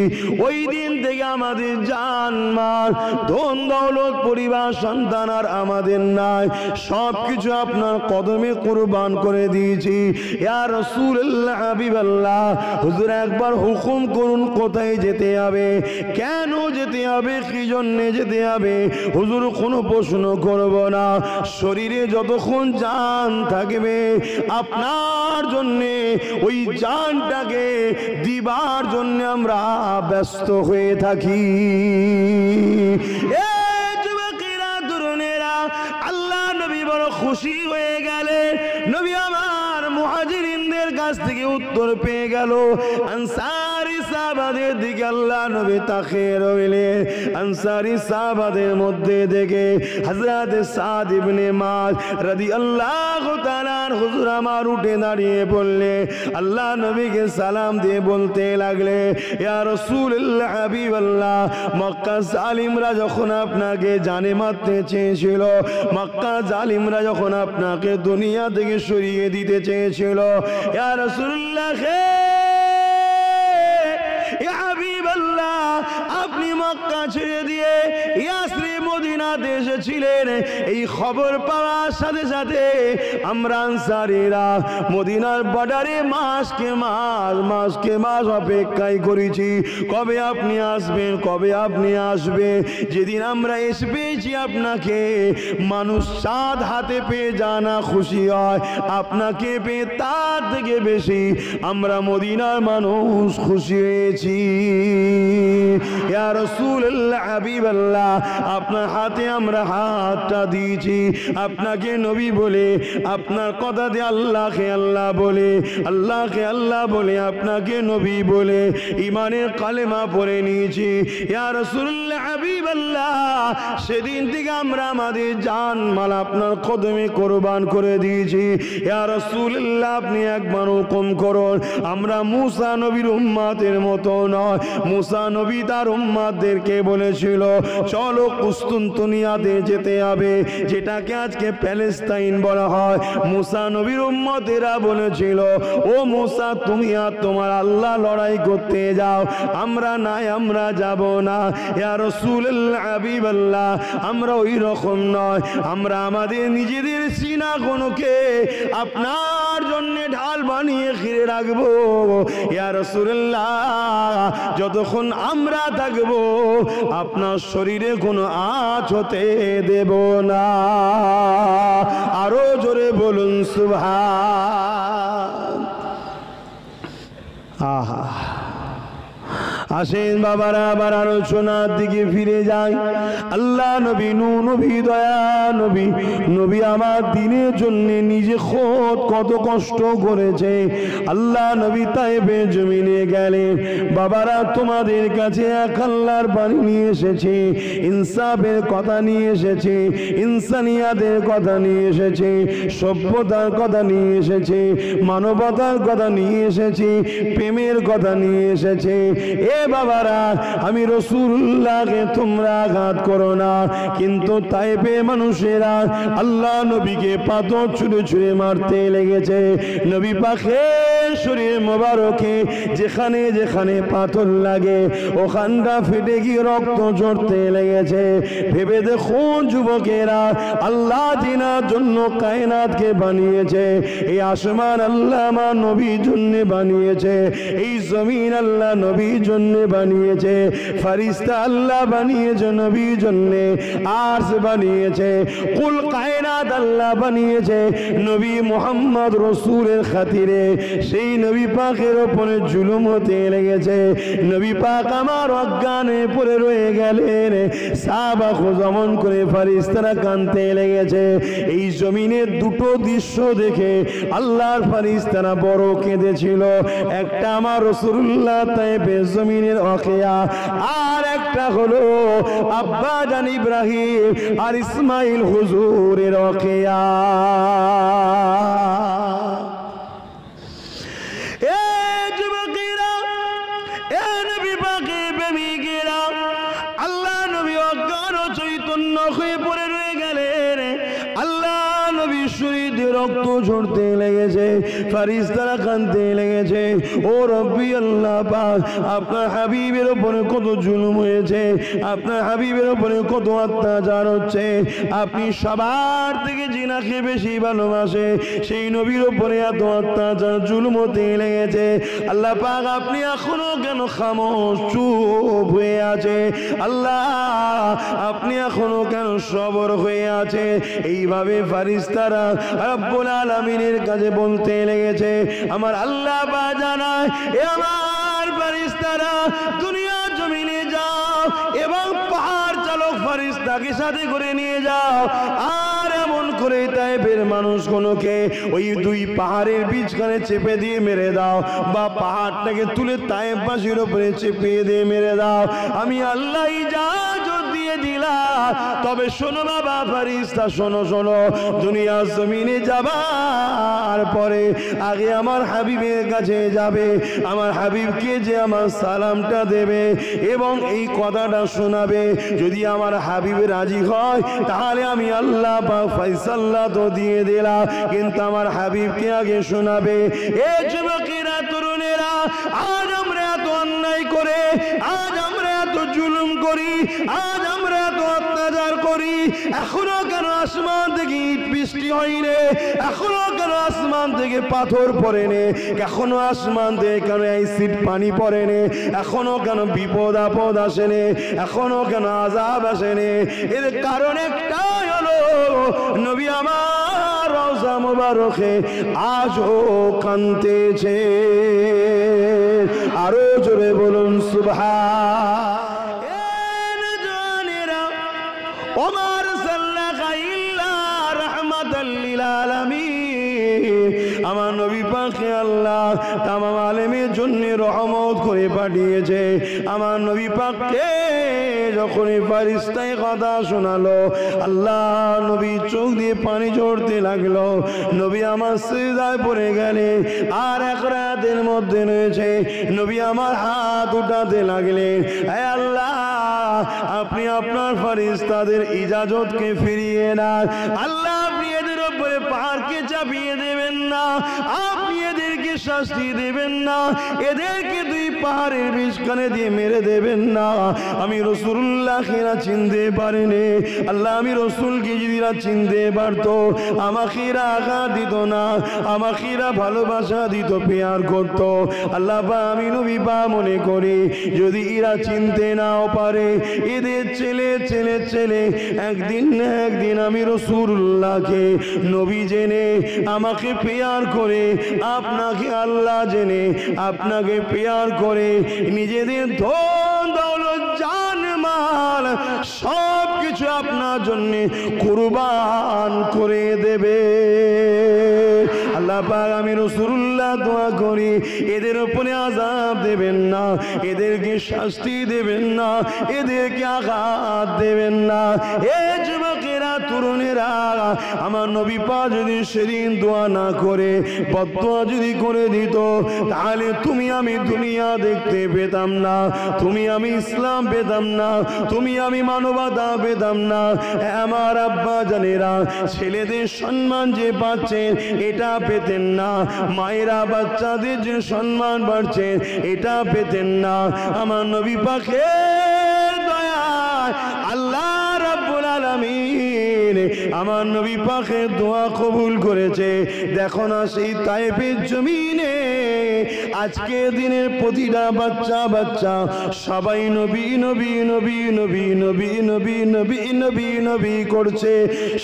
ওই দিন থেকে আমাদের জান মাল ধন দৌলত পরিবার সন্তান আর আমাদের নাই, সব কিছু আপনার কদমে কুরবান করে দিয়েছি। ইয়া রাসূলুল্লাহ, হাবিবাল্লাহ, হুজুর একবার হুকুম করুন কোথায় যেতে হবে, কেন যেতে হবে, কি জন্য যেতে হবে। হুজুর কোনো প্রশ্ন করব না, শরীরে যতক্ষণ জান থাকবে আপনার জন্যে ওই জানটাকে দিবার জন্য আমরা ব্যস্ত হয়ে থাকি। যুবকেরা, তরুণেরা, আল্লাহ নবী বড় খুশি হয়ে গেলেন। নবী আমার মুহাজিরিনদের কাছ থেকে উত্তর পেয়ে গেল। আনসারী সাহাবাদের দিকে আল্লাহ নবী তাকিয়ে রইলেন। আনসারী সাহাবাদের মধ্যে দেখে হযরত সাদ ইবনে মায রাদিয়াল্লাহু তাআলা হুজুর আমার উঠে দাঁড়িয়ে বললে, আল্লাহ নবীকে সালাম দিয়ে বলতে লাগলে, ইয়া রাসূলুল্লাহ, হাবিবাল্লাহ, মক্কা জালিমরা যখন আপনাকে জানে মারতে চেয়েছিল, মক্কা জালিমরা যখন আপনাকে দুনিয়া থেকে সরিয়ে দিতে চেয়েছিল, ইয়া রাসূলুল্লাহ, ইয়া হাবিবাল্লাহ, আপনি মক্কা ছেড়ে দিয়ে ইয়াসরিব মদিনা মদিনাতে এসেছিলেন। এই খবর পাওয়ার সাথে সাথে আমরা আনসারীরা মদিনার বর্ডারে মাসকে মাস অপেক্ষায় করেছি, কবে আপনি আসবেন, কবে আপনি আসবেন। যেদিন আমরা এসে পেয়েছি আপনাকে, মানুষ সাত হাতে পেয়ে জানা খুশি হয়, আপনাকে পেয়ে তার থেকে বেশি আমরা মদিনার মানুষ খুশি হয়েছি। ইয়া রাসূলুল্লাহ, হাবিবাল্লাহ, আপনার হাতে আমরা হাতটা দিয়েছি, আপনাকে নবী বলে, আপনার কথা দিয়ে আল্লাহকে আল্লাহ বলে, আল্লাহকে আল্লাহ বলে, আপনাকে নবী বলে ঈমানের কালেমা পড়ে নিয়েছি। ইয়া রাসূলুল্লাহ, হাবিবাল্লাহ, সেদিন থেকে আমরা আমাদের জান মাল আপনার কদমে কোরবান করে দিয়েছি। ইয়া রাসূলুল্লাহ, আপনি একবার হুকুম করুন। আমরা মুসা নবীর উম্মতের মতো নয়। মুসা নবী তার উম্মতদেরকে বলেছিল, চলো কুস্তুনতুনিয়াতে যেতে হবে, যেটাকে আজকে প্যালেস্তাইন বলা হয়। মুসা নবীর উম্মতেরা বলেছিল, ও মুসা, তুমি আর তোমার আল্লাহ লড়াই করতে যাও, আমরা নাই, আমরা যাব না। ইয়া রাসূলুল্লাহ, হাবিবাল্লাহ, আমরা ওই রকম নয়। আমরা আমাদের নিজেদের সিনাগুলোকে আপনার জন্য ঢাল বানিয়ে ঘিরে রাখবো। ইয়া রাসূলুল্লাহ, যতক্ষণ আমরা থাকবো আপনার শরীরে কোনো আঁচ হতে দেব না। আরো জোরে বলুন সুবহান। আহা, আসেন বাবারা, আবার আলোচনার দিকে ফিরে যাই। আল্লাহ নবী, নবী, দয়া নবী, নবী আমার দিনের জন্য নিজে খোদ কত কষ্ট করেছে। আল্লাহ নবী তায়েফে জমিনে গেলেন। বাবারা, তোমাদের কাছে এক আল্লাহর বাণী নিয়ে এসেছে, ইনসাফের কথা নিয়ে এসেছে, ইনসানিয়াতের কথা নিয়ে এসেছে, সভ্যতার কথা নিয়ে এসেছে, মানবতার কথা নিয়ে এসেছে, প্রেমের কথা নিয়ে এসেছে। এ বাবারা, আমি রাসূলুল্লাহকে তোমরা আঘাত করো না, কিন্তু তায়েফে মানুষেরা আল্লাহ নবীকে পাথর ছুঁড়ে ছুঁড়ে মারতে লেগেছে। নবী পাকের শরীর মোবারকে যেখানে যেখানে পাথর লাগে ওখানটা ফেটে গিয়ে রক্ত ঝরতে লেগেছে। ভেবে দেখুন যুবকেরা, আল্লাহ জিনার জন্য কায়নাতকে বানিয়েছে। এই আসমান আল্লাহ আমার নবীর জন্য বানিয়েছে, এই জমিন আল্লাহ নবীর জন্য বানিয়েছে, ফেরেশতা আল্লাহ বানিয়েছে নবীর জন্য, আরশ বানিয়েছে, কুল কায়নাত আল্লাহ বানিয়েছে নবী মুহাম্মদ রাসূলের খাতিরে। সেই নবী পাকের উপরে জুলুম হতে লেগেছে। নবী পাক আমার অজ্ঞানে পড়ে রয়ে গেলেন। সাহাবা খোঁজমন করে ফেরেশতারা কাঁদতে লেগেছে। এই জমিনের দুটো দৃশ্য দেখে আল্লাহর ফেরেশতারা বড় কেঁদেছিল। একটা আমার রাসূলুল্লাহ তায়েফে জমিনের ওয়াকিয়া, আর একটা হলো আব্বা জান ইব্রাহিম আর ইসমাইল হুজুরের ওয়াকিয়া। এ যুবকেরা, এ নবী পাকের প্রেমিকেরা, আল্লাহ নবী অজ্ঞান ও চৈতন্য হয়ে পড়ে রয়ে গেলেন। আল্লাহ নবী শরীরে রক্ত ঝরতে লেগেছে, ফেরেশতারা কাঁদতে লেগেছে। ও রব্বি আল্লাহ পাক, আপনার হাবিবের উপরে কত জুলুম হয়েছে, আপনার হাবিবের উপরে কত অত্যাচার হচ্ছে। আপনি সবার থেকে জিনাকে বেশি ভালোবাসে, সেই নবীর উপরে এত অত্যাচার জুলুম হতে লেগেছে। আল্লাহ পাক, আপনি এখনো কেন খামোশ চুপ হয়ে আছে? আল্লাহ, আপনি এখনো কেন সবর হয়ে আছে? এইভাবে ফেরেশতারা রব্বুল আলামিনের কাছে বলতে লেগেছে। আমার আল্লাহ পাক জানায়, এ আমার ফেরেশতারা, দুনিয়া জমিনে যাও এবং পাহাড় চালক ফেরেশতাকে সাথে করে নিয়ে যাও, আর এমন করে তায়েফের মানুষগুলোকে ওই দুই পাহাড়ের বীজখানে চেপে দিয়ে মেরে দাও, বা পাহাড়টাকে তুলে তায়েফবাসীর উপরে চেপে দিয়ে মেরে দাও। আমি আল্লাহ ইজাজত দিয়ে দিলাম। তবে শোনো বাবা ফেরেশতা, শোনো শোনো, দুনিয়া জমিনে যাবার পরে আগে আমার হাবিবের কাছে যাবে, আমার হাবিবকে যে আমার সালামটা দেবে এবং এই কথাটা শোনাবে। যদি আমার হাবিব রাজি হয় তাহলে আমি আল্লাহ পাক ফয়সালা তো দিয়ে দিলাম, কিন্তু আমার হাবিবকে আগে শোনাবে। এ যুবকেরা, তরুণেরা, আজ আমরা এত অন্যায় করে, আজ আমরা এত জুলুম করি, আজ আমরা এত অত্যাচার করি, এখনো কেন আসমান থেকে ইট বৃষ্টি হয়নি, এখনো কেন আসমান থেকে পাথর পড়েনি, এখনো আসমান থেকে কেন অ্যাসিড পানি পড়েনি, এখনো কেন বিপদ আপদ আসেনি, এখনো কেন আযাব আসেনি? এর কারণ একটাই হলো, নবী আমার রওজা মুবারকে আজও কাঁদতেছে। আরো জোরে বলুন সুবহান। ওমর সাল্লাল্লাহু ইল্লা রাহমাতাল লিল আলামিন, আমার নবী পাকে আল্লাহ তামাম আলেমের জন্য রহমত করে পাঠিয়েছে। আমার নবী পাককে যখন ফেরেশতায় কথা শোনালো, আল্লাহ নবী চোখ দিয়ে পানি ঝরতে লাগলো, নবী আমার সিজদায় পড়ে গেলেন। আর এক রাতের মধ্যে রয়েছে নবী আমার হাত উঠাতে লাগলেন, হে আল্লাহ আপনি আপনার ফেরেশতাদের ইজাজতকে ফিরিয়ে নেন। আল্লাহ আপনি এদের উপরে পাহাড়কে চাপিয়ে দেবেন না, আপনি এদেরকে শাস্তি দেবেন না, এদেরকে দুই পাহাড়ের মাঝখানে দিয়ে মেরে দেবেন না। আমি রাসূলুল্লাহকে না চিনতে পারিনি, আল্লাহ আমি রাসূলকে যদি না চিনতে পারতো, আমাকে আঘাত দিত না, আমাকে ভালোবাসা দিত, পেয়ার করত। আল্লাহ আমি নবী পা মনে করি যদি এরা চিনতে নাও পারে, এদের ছেলে ছেলে ছেলে একদিন না একদিন আমি রাসূলুল্লাহকে নবী জেনে আমাকে পেয়ার করে, আপনাকে আল্লাহ জেনে আপনাকে পেয়ার করে নিজেদের ধন দৌলত জান মাল সব কিছু আপনার জন্য কুরবান করে দেবে। আল্লাহ পাক আমি রাসূলুল্লাহ দোয়া করি এদের উপরে আযাব দেবেন না, এদেরকে শাস্তি দেবেন না, এদেরকে আঘাত দেবেন না। এ যুবকেরা তরুণেরা, আমার নবী পাক যদি সেদিন দোয়া না করে বদদোয়া যদি করে দিত, তাহলে তুমি আমি দুনিয়া দেখতে পেতাম না, তুমি আমি ইসলাম পেতাম না, তুমি আমি মানবতা পেতাম না। আমার আব্বা জানেরা ছেলেদের সম্মান যে পাচ্ছেন এটা পেতেন না, মায়েরা বাচ্চাদের যে সম্মান বাড়ছে এটা পেতেন না। আমার নবী পাকের দয়া আল্লাহ রাব্বুল আলামিন আমার নবী পাকের দোয়া কবুল করেছে। দেখো না সেই তায়েফের জমিনে আজকে দিনের প্রতিটা বাচ্চা বাচ্চা সবাই নবী নবী নবী নবী নবী নবী নবী নবী নবী করছে।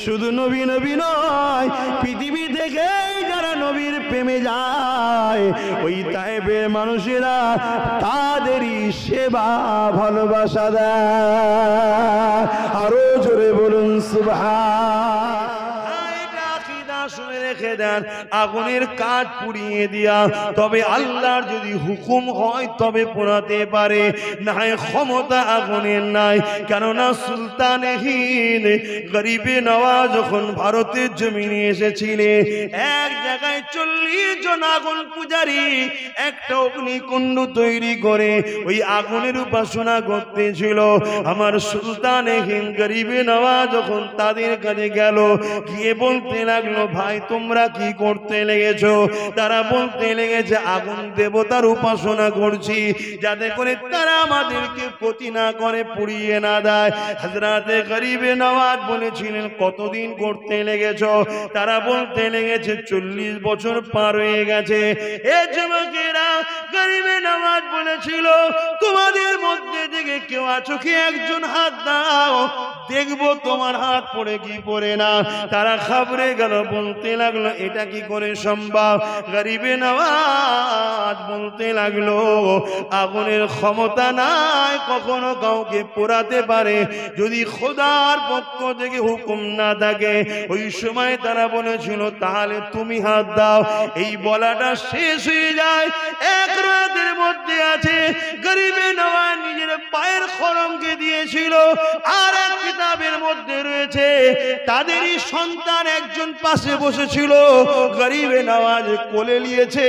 শুধু নবী নবী নয়, পৃথিবী থেকে যারা নবীর প্রেমে যায় ওই তায়েফের মানুষেরা তাদেরই সেবা ভালোবাসা দেয়। আরো জোরে বলুন সুবহান। শুনে রেখে দেন, আগুনের কাঠ পুড়িয়ে দিয়া তবে আল্লাহর যদি হুকুম হয় তবে পোড়াতে পারে, না হয় ক্ষমতা আগুনের নাই। কেননা সুলতানে হিন্দ গরিবে নওয়াজ যখন ভারতের জমিনে এসেছিলেন, এক জায়গায় 40 জন আগুন পূজারী একটা অগ্নিকুণ্ড তৈরি করে ওই আগুনের উপাসনা করতেছিল। আমার সুলতানে হিন্দ গরিবে নওয়াজ যখন তাদের কাছে গেল, গিয়ে বলতে লাগলো, ভাই তোমরা কি করতে লেগেছো? তারা বলতে লেগেছে আগুন দেবতার উপাসনা করছি, যাতে করে তারা আমাদেরকে ক্ষতি না করে, পুড়িয়ে না দেয়। হযরতে গরিবে নওয়াজ বলেছিলেন কতদিন করতে লেগেছো? তারা বলতে লেগেছে 40 বছর পার হয়ে গেছে। এ যুবকেরা, গরিবে নওয়াজ বলেছিল তোমাদের মধ্যে থেকে কেউ আছো কি একজন হাত দাও, দেখবো তোমার হাত পড়ে কি পড়ে না। তারা ঘাবড়ে গেল, বলতে লাগলো এটা কি করে সম্ভব? গরিবে নওয়াজ বলতে লাগলো আগুনের ক্ষমতা নাই কখনো কাউকে পোড়াতে পারে যদি খোদার পক্ষ থেকে হুকুম না থাকে। ওই সময় তারা বলেছিল তাহলে তুমি হাত দাও। এই বলাটা শেষ হয়ে যায়, এক রাতের মধ্যে আছে গরিবে নওয়াজ নিজের পায়ের খড়মকে দিয়েছিল। আর এক কিতাবের মধ্যে রয়েছে তাদেরই সন্তান একজন পাশে বসেছিল, গরিবে নওয়াজ কোলে নিয়েছে,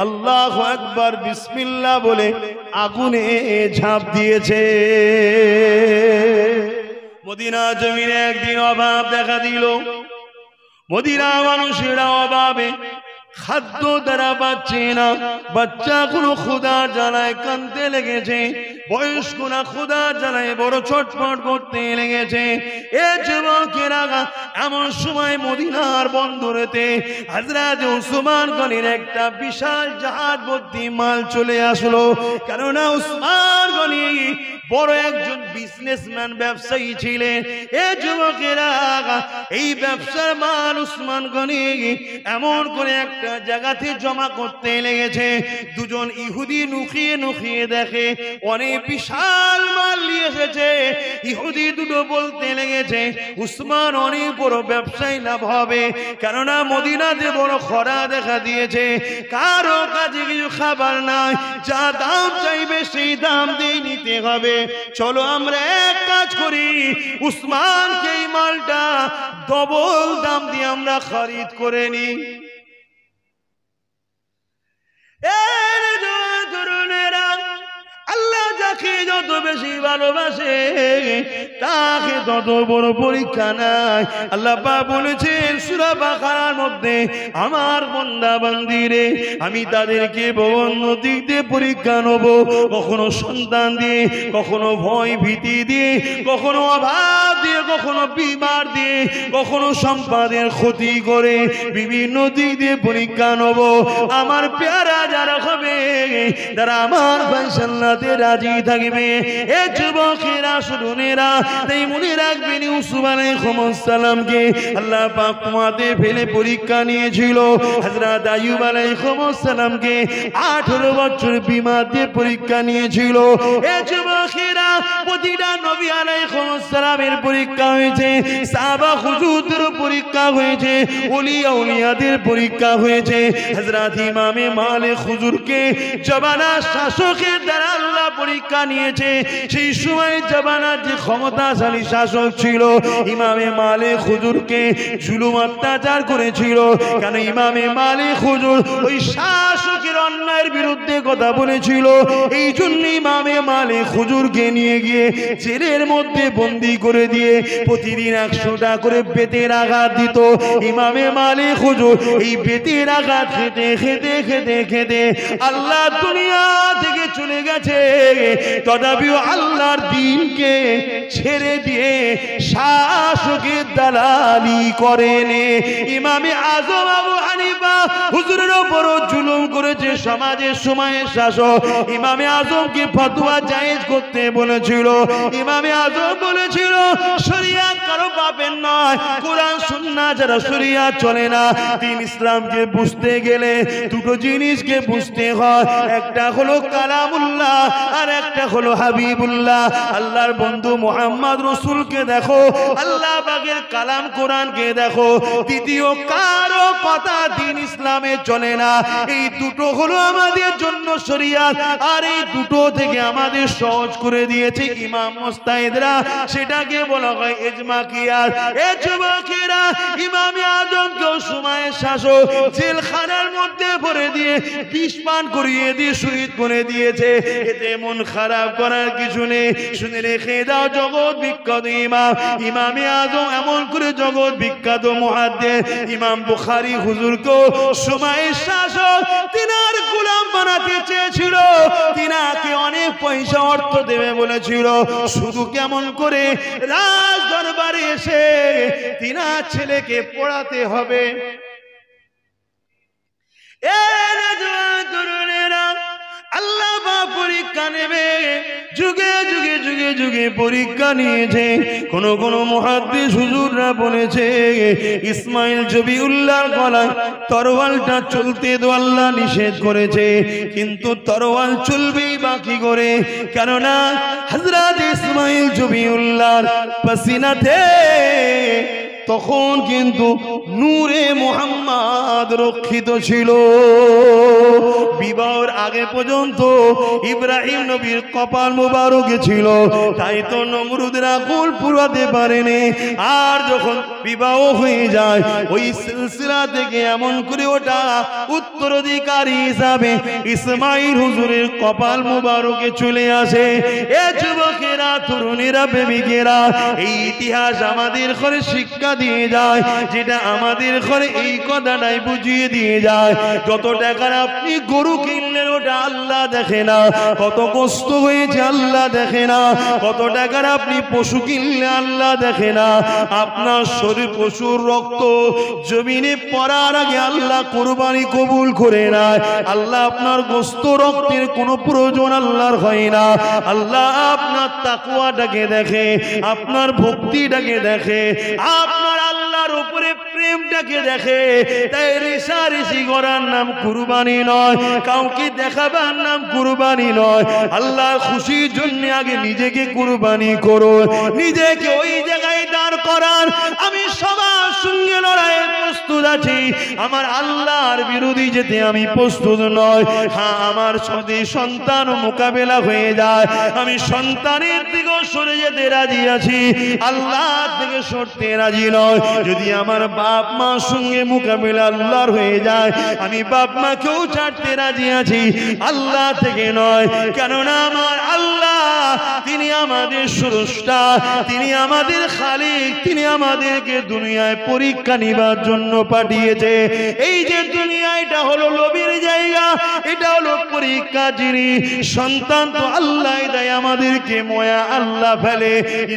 আল্লাহু আকবার বিসমিল্লাহ বলে আগুনে ঝাঁপ দিয়েছে। মদিনা জমিনে একদিন অভাব দেখা দিল। মদিনা মানুষেরা অভাবে খাদ্য দ্বারা পাচ্ছে না, বাচ্চাগুলো ক্ষুধার জ্বালায় কাঁদতে লেগেছে। বয়স্করা খোদা জ্বালায় বড় ছটফট করতে লেগেছে। এ যুবকেরা এমন সময় মদিনার বন্দরেতে হযরত উসমান গনির একটা বিশাল জাহাজ ভর্তি মাল চলে আসলো। কেননা উসমান গনি বড় একজন বিজনেসম্যান, ব্যবসায়ী ছিলেন। এ যুবকেরা এই ব্যবসার মাল উসমান গনি এমন করে একটা জায়গাতে জমা করতে লেগেছে। দুজন ইহুদি নুখিয়ে নুখিয়ে দেখে অনেক বিশাল মাল নিয়ে এসেছে। ইহুদি দুটো বলতে লেগেছে উসমান অনেক বড় ব্যবসায়ী লাভ হবে, কেননা মদিনাতে বড় খরা দেখা দিয়েছে, কারো কাছে কিছু খাবার নাই, যা দাম চাইবে সেই দাম দিয়ে নিতে হবে। চলো আমরা এক কাজ করি, উসমানকে এই মালটা ডবল দাম দিয়ে আমরা খরিদ করে নি। আল্লাহ যাকে যত বেশি ভালোবাসে তাকে তত বড় পরীক্ষা নাই। আল্লাহ পাক বলেছেন সূরা বাকারার মধ্যে, আমার বান্দা বান্দিরে আমি তাদেরকে বিভিন্ন দিক দিয়ে পরীক্ষা নেব, কখনো সন্তান দিয়ে, কখনো ভয় ভীতি দিয়ে, কখনো অভাব দিয়ে, কখনো বিমার দিয়ে, কখনো সম্পদের ক্ষতি করে বিভিন্ন দিক দিয়ে পরীক্ষা নেব। আমার পেয়ারা যারা হবে, যারা আমার ফয়সালাতে রাজি থাকবে, এ যুবকেরা শুনুনেরা, তাই মনে রাখবেন ইউসুফ আলাইহিস সালামকে আল্লাহ পাক কুয়াতে ফেলে পরীক্ষা নিয়েছিল। হযরত আইয়ুব আলাইহিস সালামকে 18 বছর বিমার দিয়ে পরীক্ষা নিয়েছিল। এ যুবকেরা প্রতিটা নবী আলাইহিস সালামের পরীক্ষা হয়েছে, সাহাবা হুজুরদের পরীক্ষা হয়েছে, ওলিয়া উলিয়াদের পরীক্ষা হয়েছে। হযরত ইমামে মালিক হুজুরকে জবানা শাসকের দ্বারা আল্লাহ পরীক্ষা নিয়েছে। সেই সময় জবানার যে ক্ষমতাশালী শাসক ছিল, ইমামে মালিক হুজুরকে জুলুম অত্যাচার করেছিল। কারণ ইমামে মালিক হুজুর ওই শাসকের অন্যায়ের বিরুদ্ধে কথা বলেছিল। এই জন্য ইমামে মালিক হুজুরকে নিয়ে গিয়ে জেলের মধ্যে বন্দী করে দিয়ে প্রতিদিন 100টা করে বেতের আঘাত দিত। ইমামে মালিক হুজুর এই বেতের আঘাত খেতে খেতে খেতে খেতে আল্লাহ দুনিয়া থেকে চলে গেছে, তথাপিও আল্লাহর দ্বীনকে ছেড়ে দিয়ে শাসকের দালালি করেন। ইমামে আজম আবু হানিফা হুজুরের উপর জুলুম করেছে সমাজের সময়ের শাসক। ইমামে আজমকে ফতোয়া জায়েজ করতে বলেছিল। ইমামে আজম বলেছিল শরিয়াত কারো পাপের নয়, কোরআন সুন্নাহ যারা শরিয়াত চলে না। দ্বীন ইসলামকে বুঝতে গেলে দুটো জিনিসকে বুঝতে হয়, একটা হলো কালামুল্লাহ আর একটা হলো হাবিবুল্লাহ। আল্লাহর বন্ধু মুহাম্মদ রাসূলকে দেখো, আল্লাহ পাকের কালাম কোরআনকে দেখো। দ্বিতীয় কারো কথা দ্বীন ইসলামে চলে না। এই দুটো হলো আমাদের জন্য শরিয়াত, আর এই দুটো থেকে আমাদের সহজ করে দিয়েছে ইমাম মুস্তাহিদরা, সেটাকে বলা হয় ইজমা কিয়াস। এ যুবকেরা ইমামে আজমকে সময়ের শাসক জেলখানার মধ্যে ভরে দিয়ে বিষ পান করিয়ে দিয়ে শহীদ করে দিয়েছে। এতে মন খারাপ করার কিছু নেই। শুনে রেখে দাও, জগৎ বিখ্যাত ইমামে আজম এমন করে জগৎ বিখ্যাত মুহাদ্দিস ইমাম বুখারী হুজুরকে সময়ের শাসক তিনার গোলাম বানাতে চেয়েছিল। তিনাকে অনেক পয়সা অর্থ দেবে বলেছিল, শুধু কেমন করে রাজ দরবারে এসে তিনার ছেলেকে পড়াতে হবে। আল্লাহ পরীক্ষা নেবে, যুগে যুগে যুগে যুগে পরীক্ষা নিয়েছে। কোন কোন মুহাদ্দিস হুজুররা বলেছে ইসমাইল জবিউল্লাহর গলায় তরোয়ালটা চলতে তো আল্লাহ নিষেধ করেছে, কিন্তু তরোয়াল চলবেই বাকি করে, কেননা হযরত ইসমাইল জবিউল্লাহর পাসিনাতে তখন কিন্তু নূরে মুহাম্মদ রক্ষিত ছিল। বিবাহের আগে পর্যন্ত ইব্রাহিম নবীর কপাল মুবারকে ছিল, তাই তো নমরুদের আগুন পুরাতে পারেনি। আর যখন বিবাহ হয়ে যায়, ওই সিলসিলা থেকে এমন করে ওটা উত্তরাধিকারী হিসাবে ইসমাইল হুজুরের কপাল মুবারকে চলে আসে। এ যুবকেরা, তরুণীরা, প্রেমিকেরা, এই ইতিহাস আমাদের ঘরে শিক্ষা দিয়ে যায়, যেটা আমাদের ঘরে এই কথাটাই বুঝিয়ে দিয়ে যায়, যত টাকার আপনি গরু কিনলেন ওটা আল্লাহ দেখে না, কত কষ্ট হয়েছে আল্লাহ দেখে না, কত টাকার আপনি পশু কিনলে আল্লাহ দেখে না, আপনার শরীর পশুর রক্ত জমিনে পড়ার আগে আল্লাহ কুরবানি কবুল করে নেয়। আল্লাহ আপনার গোস্ত রক্তের কোনো প্রয়োজন আল্লাহর হয় না, আল্লাহ আপনার তাকওয়াটাকে দেখে, আপনার ভক্তিটাকে দেখে, আপনার আল্লাহর উপরে প্রেমটাকে দেখে। তাই রেশারেশি করার নাম কুরবানি নয়, কাউকে দেখাবার নাম কুরবানি নয়। আল্লাহর খুশির জন্য আগে নিজেকে কুরবানি করো, নিজেকে ওই জায়গায় দাঁড় করান, আমি সবার সঙ্গে লড়াইয়ে প্রস্তুত আছি, আমার আল্লাহর বিরোধী যেতে আমি প্রস্তুত নয়। হ্যাঁ, আমার সাথে সন্তান মোকাবেলা হয়ে যায়, আমি সন্তানের দিকেও সরে যেতে রাজি আছি, আল্লাহ থেকে সরতে রাজি নয়। যদি আমার বাপ মার সঙ্গে মোকাবেলা আল্লাহর হয়ে যায়, আমি বাপ মাকেও ছাড়তে রাজি আছি, আল্লাহ থেকে নয়। কেননা আমার আল্লাহ তিনি আমাদের স্রষ্টা, তিনি আমাদের খালিক, তিনি আমাদেরকে দুনিয়ায় পরীক্ষা নিবার জন্য পাঠিয়েছে। এই যে দুনিয়া, এটা হলো লোভের জায়গা, এটা হলো পরীক্ষা জিনিস। সন্তান তো আল্লাহ দেয় আমাদেরকে, ময়া আল্লাহ ফেলে।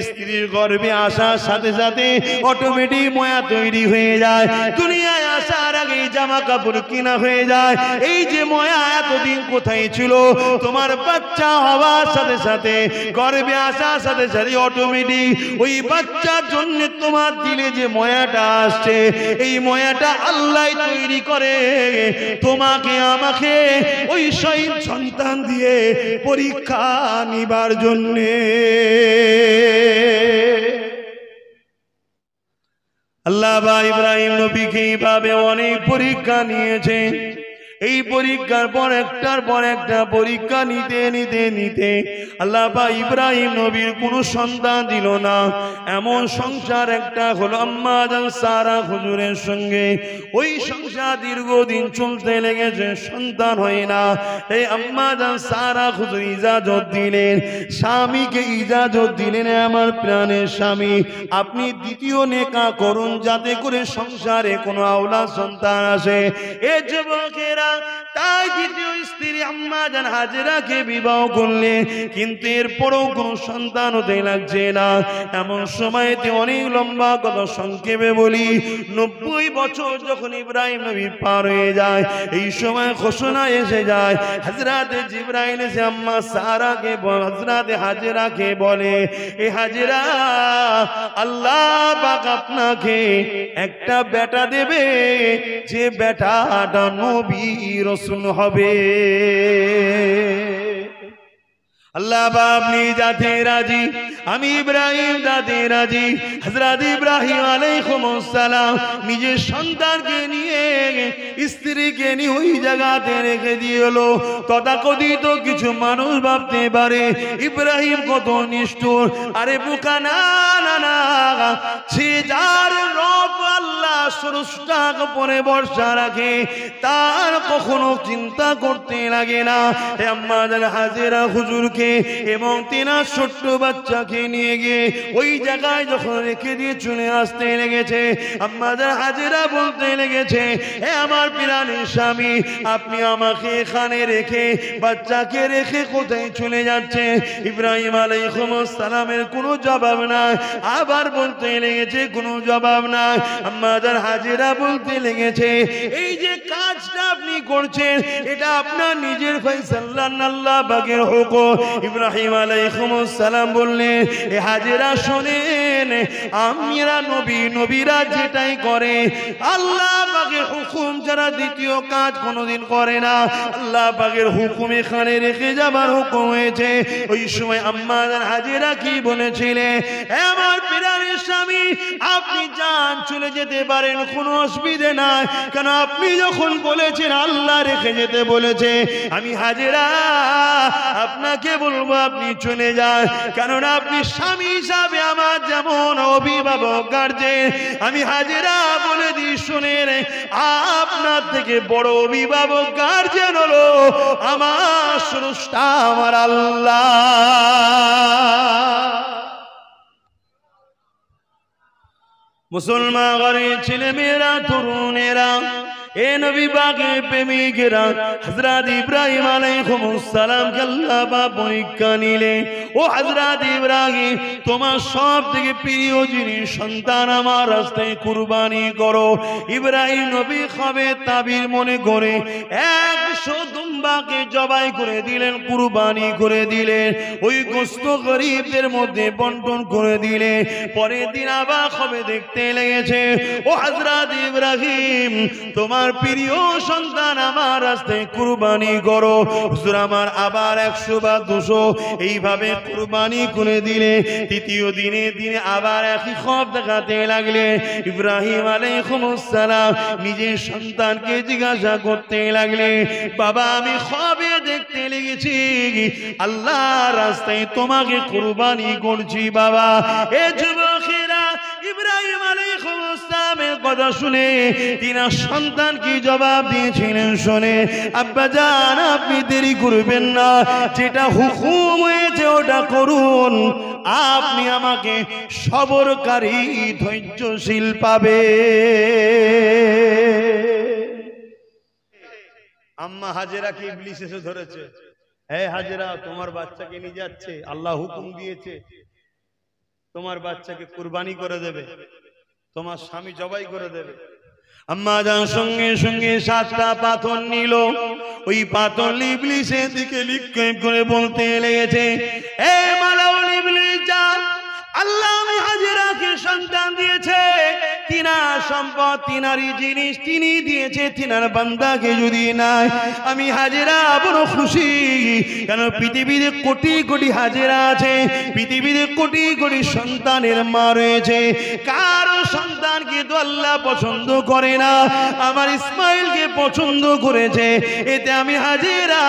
স্ত্রীর গর্ভে আসার সাথে সাথে অটোমেটিক ময়া তৈরি হয়ে যায়, দুনিয়ায় আসার আগে জামা কাপড় কিনা হয়ে যায়। এই যে ময়া এতদিন কোথায় ছিল? তোমার বাচ্চা হওয়ার সাথে সাথে, গর্ভে আসার সাথে সাথে অটোমেটিক ওই বাচ্চার জন্য তোমার দিলে যে ময়াটা আসছে, এই ময়াটা আল্লাহ তৈরি করে তোমাকে আমাকে ওই সন্তান দিয়ে পরীক্ষা নিবার জন্যে। আল্লাহ বা ইব্রাহিম নবীকে এইভাবে অনেক পরীক্ষা নিয়েছে। এই পরীক্ষার পর একটার পর একটা পরীক্ষা নিতে নিতে নিতে আল্লাহ পাক ইব্রাহিম নবীর কোনো সন্তান দিল না। এমন সংসার একটা হলো আম্মা জান সারা হুজুরের সঙ্গে। ওই সংসার দীর্ঘদিন চলতে লেগেছে, সন্তান হয় না। এই আম্মা জান সারা হুজুর ইজাজত দিলেন, স্বামীকে ইজাজত দিলেন, আমার প্রাণের স্বামী আপনি দ্বিতীয় নেকা করুন, যাতে করে সংসারে কোনো আওলাদ সন্তান আসে। এ যুবকেরা তাই দ্বিতীয় স্ত্রী আম্মা জান হাজেরাকে বিবাহ করলেন, কিন্তু এরপরও কোনো সন্তান হতে লাগছে না। এমন সময়তে অনেক লম্বা কথা সংক্ষেপে বলি, 90 বছর যখন ইব্রাহিম নবী পার হয়ে যায়, এই সময় ঘোষণা এসে যায়, হযরতে জিবরাইল এসে আম্মা সারাকে হযরতে হাজেরাকে বলে, এ হাজেরা, আল্লাহ পাক আপনাকে একটা বেটা দেবে, যে বেটাটা নবী রাসূল হবে। আল্লাহ আপনি যাতে রাজি, আমি ইব্রাহিম যাতে রাজি। হযরত ইব্রাহিম আলাইহিস সালাম নিজের সন্তানকে নিয়ে, স্ত্রীকে নিয়ে ওই জায়গাতে রেখে দিল। তথাকথিত কিছু মানুষ ভাবতে পারে ইব্রাহিম কত নিষ্ঠুর। আরে বোকা, না না না, সে যার রব আল্লাহ স্রষ্টার উপরে ভরসা রাখে, তার কখনো চিন্তা করতে লাগে না। আম্মা জান হাজেরা হুজুরকে এবং তিনার ছোট্ট বাচ্চাকে নিয়ে গিয়ে ওই জায়গায় যখন রেখে দিয়ে চলে আসতে লেগেছে, আম্মা জান হাজেরা বলতে লেগেছে, হে আমার প্রাণের স্বামী, আপনি আমাকে এখানে রেখে, বাচ্চাকে রেখে কোথায় চলে যাচ্ছে? ইব্রাহিম আলাইহিস সালামের কোনো জবাব নাই। আবার বলতে লেগেছে, কোনো জবাব নাই। আম্মা জান হাজেরা বলতে লেগেছে, এই যে কাজটা আপনি করছেন, এটা আপনার নিজের ফয়সালা না আল্লাহ পাকের হুকুম। ইব্রাহিম আলাইহিস সালাম বললেন, এ হাজেরা শোনেন, আমরা নবীরা যেটাই করে আল্লাহ পাকের হুকুম যারা দ্বিতীয় কাজ কোনোদিন করে না, আল্লাহ পাকের হুকুম এখানে রেখে যাবার হুকুম হয়েছে। ওই সময় আম্মা জান হাজেরা কি বলেছিলেন, হে আমার প্রাণের স্বামী, আপনি যান, চলে যেতে পারেন, কোনো অসুবিধে নাই। কারণ আপনি যখন বলেছেন আল্লাহ রেখে যেতে বলেছে, আমি হাজেরা আপনাকে বলবো আপনি চলে যান। কারণ আপনি স্বামী হিসাবে আমার যেমন অভিভাবক গার্জেন, আমি হাজেরা বলে দিই, শুনেন, আপনার থেকে বড় অভিভাবক গার্জেন হলো আমার স্রষ্টা, আমার আল্লাহ। মুসলমান ঘরে ছেলে মেয়েরা তরুণেরা এ নবী পাকের প্রেমিকেরা হযরত ইব্রাহিম আলাইহিস সালামকে আল্লাহ পাক পরীক্ষা নিলেন। ও হযরত ইব্রাহিম, তোমার সবথেকে প্রিয় জিনিস সন্তান আমার রাস্তায় কুরবানি করো। ইব্রাহিম নবী খাবে তাবির মনে করে 100 দুম্বাকে জবাই করে দিলেন, কুরবানি করে দিলেন। ওই গোশত গরীবদের মধ্যে বন্টন করে দিলেন। পরের দিন আবার খাবে দেখতে লেগেছে, ও হযরত ইব্রাহিম, তোমার প্রিয় সন্তান আমার রাস্তায় কুরবানি করো। হুজুর আমার আবার 100 বা 200 এইভাবে কুরবানি করে দিলে। তৃতীয় দিনে আবার একই খব দেখাতে লাগলে। ইব্রাহিম আলাইহিস সালাম নিজের সন্তানকে জিজ্ঞাসা করতে লাগলে, বাবা আমি খবে দেখতে লেগেছি আল্লাহর রাস্তায় তোমাকে কুরবানি করছি বাবা। এ যুবকেরা ইব্রাহিম আলাইহিস সালামের কথা শুনে তিনার সন্তান কি জবাব দিয়েছিলেন শুনে, আব্বা জান আপনি দেরি করবেন না, যেটা হুকুম হয়েছে ওটা করুন, আপনি আমাকে সবরকারী ধৈর্যশীল পাবে। আম্মা হাজেরা কি ইবলিস এসে ধরেছে, হে হাজেরা তোমার বাচ্চাকে নিয়ে যাচ্ছে, আল্লাহ হুকুম দিয়েছে তোমার বাচ্চাকে কুরবানি করে দেবে, তোমার স্বামী জবাই করে দেবে। আম্মা জান সঙ্গে সঙ্গে 7টা পাথর নিল। ওই পাথর ইবলিসের দিকে নিক্ষেপ করে বলতে লেগেছে, এ মালাউল ইবলিস জান, আল্লাহ আমি হাজেরাকে সন্তান দিয়েছে, তিনার সম্পদ তিনারই জিনিস তিনি দিয়েছে, তিনার বান্দাকে যদি নাই আমি হাজেরা বড় খুশি। কেন পৃথিবীতে কোটি কোটি হাজেরা আছে, পৃথিবীতে কোটি কোটি সন্তানের মা রয়েছে, কারো সন্তানকে তো আল্লাহ পছন্দ করে না, আমার ইসমাইলকে পছন্দ করেছে, এতে আমি হাজেরা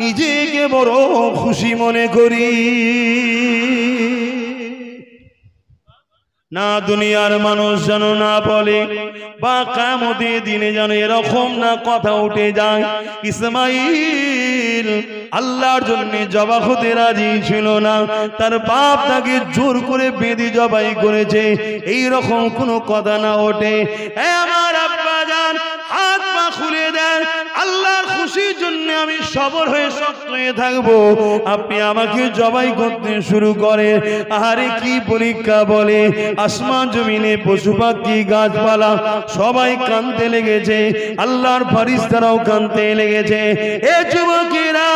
নিজেকে বড় খুশি মনে করি। না দুনিয়ার মানুষ যেন না বলে, বা কিয়ামতের দিনে যেন এরকম না কথা উঠে যায়, ইসমাইল আল্লাহর জন্য জবাই হতে রাজি ছিল না, তার বাপ তাকে জোর করে বেঁধে জবাই করেছে, এই রকম কোনো কথা না ওঠে। আমার আব্বা জান হাত পা খুলে দেন, আল্লাহর খুশির জন্য আমি সবর হয়ে শক্ত হয়ে থাকবো, আপনি আমাকে জবাই করতে শুরু করেন। আরে কি পরীক্ষা বলে, আসমান জমিনে পশু পাখি গাছপালা সবাই কাঁদতে লেগেছে, আল্লাহর ফেরেশতারাও কাঁদতে লেগেছে। এ যুবকেরা,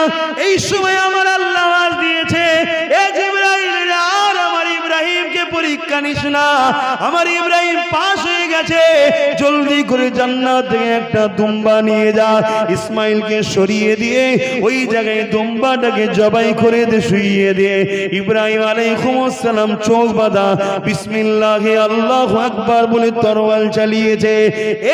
এই সময় আমার আল্লাহ আওয়াজ দিয়েছে, এ জিবরাইল আর আমার ইব্রাহিমকে পরীক্ষা নিস না, আমার ইব্রাহিম পাস হয়ে গেছে, জলদি করে জান্নাত থেকে একটা দুম্বা নিয়ে যা, ইসমাইলকে সরিয়ে দিয়ে ওই জায়গায় দুম্বাটাকে জবাই করে দে, শুইয়ে দিয়ে। ইব্রাহিম আলাইহিস সালাম চোখ বাঁধা বিসমিল্লাহ আল্লাহু আকবার বলে তরোয়াল চালিয়েছে।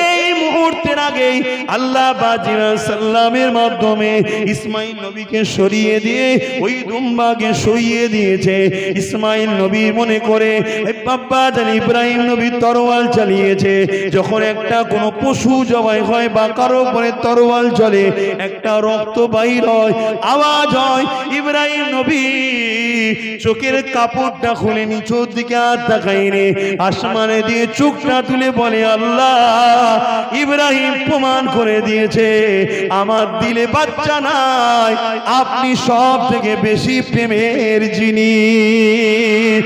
এই মুহূর্তের আগে আল্লাহ বাজিরা সাল্লামের মাধ্যমে ইসমাইল নবীকে সরিয়ে দিয়ে ওই দুম্বাকে শুইয়ে দিয়েছে। ইসমাইল নবী মনে করে বাবা জান ইব্রাহিম নবী তরোয়াল চালিয়েছে, যখন একটা কোনো পশু জবাই হয় বা কারো উপরে তরোয়াল চলে, একটা রক্ত বাইর হয়, আওয়াজ হয়, ইব্রাহিম নবী চোখের কাপড়টা খুলে নিচের দিকে আর তাকায়নি, আসমানে দিয়ে চোখটা তুলে বলে, আল্লাহ ইব্রাহিম প্রমাণ করে দিয়েছে আমার দিলে বাচ্চা নাই, আপনি সব থেকে বেশি প্রেমের জিনিস।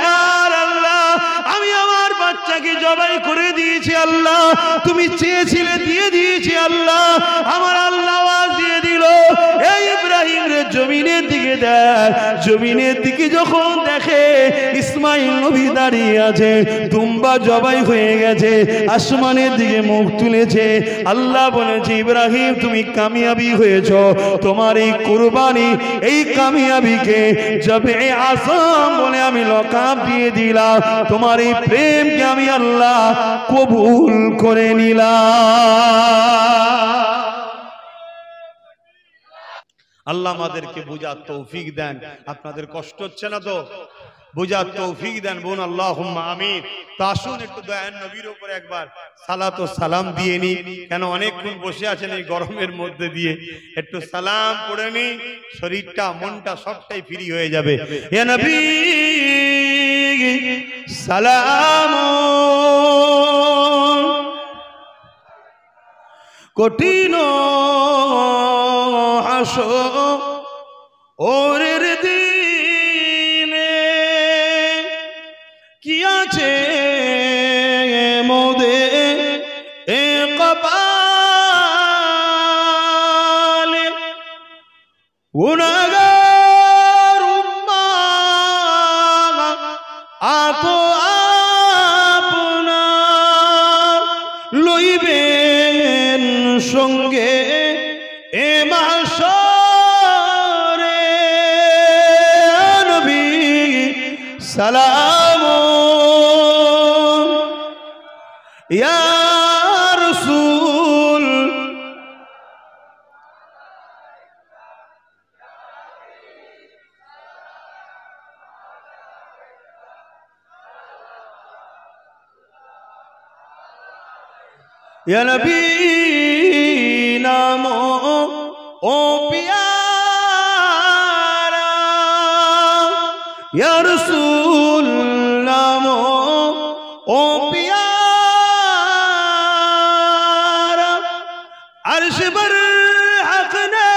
আমার আল্লাহ আমি আমার বাচ্চাকে জবাই করে দিয়েছি, আল্লাহ তুমি চেয়েছিলে দিয়ে দিয়েছি, আল্লাহ আমার আল্লাহ আওয়াজ দিয়ে দিল, এই ইব্রাহিম রে জমিনের দিকে দেখ। জমিনের দিকে যখন দেখে ইসমাইল নবী দাঁড়িয়ে আছে, দুম্বা জবাই হয়ে গেছে, আসমানের দিকে মুখ তুলেছে, আল্লাহ বলেছে, ইব্রাহিম তুমি কামিয়াবি হয়েছ, তোমার এই কুরবানি এই কামিয়াবিকে জবে আসাম বলে আমি লকাব দিয়ে দিলাম, তোমার এই প্রেমকে আমি আল্লাহ কবুল করে নিলাম। আল্লাহ আমাদেরকে বুঝার তৌফিক দেন। আপনাদের কষ্ট হচ্ছে না তো? বুঝার তৌফিক দেন, বোন আল্লাহুম্মা আমিন। তো আসুন একটু দয়ার নবীর উপরে একবার সালাত ও সালাম দিয়ে নি, কেন অনেকক্ষণ বসে আছেন এই গরমের মধ্যে দিয়ে, একটু সালাম পড়ে নি, শরীরটা মনটা সবটাই ফ্রি হয়ে যাবে। ইয়া নবী সালাম কঠিন হাসরের দিনে কি আছে মোদের এ কপালে গুনাহগার উম্মাহ আতো আপনার লইবেন সঙ্গে এ মাহশরে নবী সালাম ইয়া রাসূল ইয়া নবী নামো ও পিয়ারা ইয়া রাসূল নামো ও পিয়ারা আরশ पर हक ने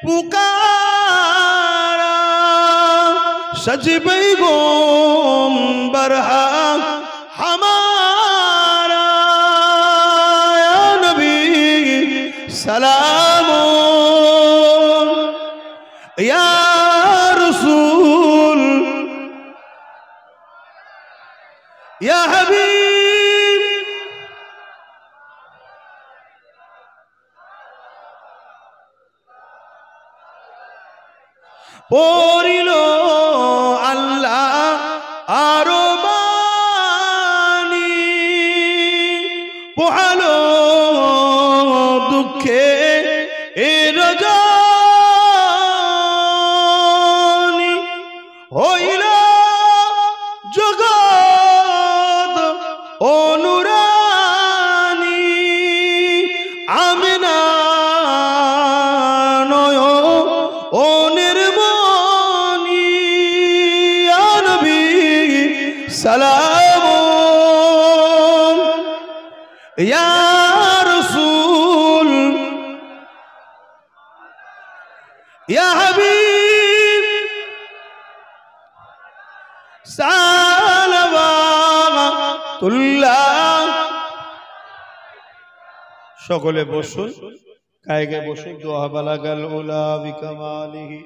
पुकारा सजबई गोंबर हमारा या नबी सलाम या रसूल या हबीब পড়িলো আল্লাহ আরো বাণী পোহালো দুঃখে এ রজনী হইল জগৎ অনুরানী আমিনা নয় ও নির্মণী ইয়া নবী সালাম ইয়া রাসূল ইয়া হাবিব সালাওয়াতুল্লাহ সকলে বসুন কায়গে বসে দোয়া বালাগাল উলা বিকামালিহি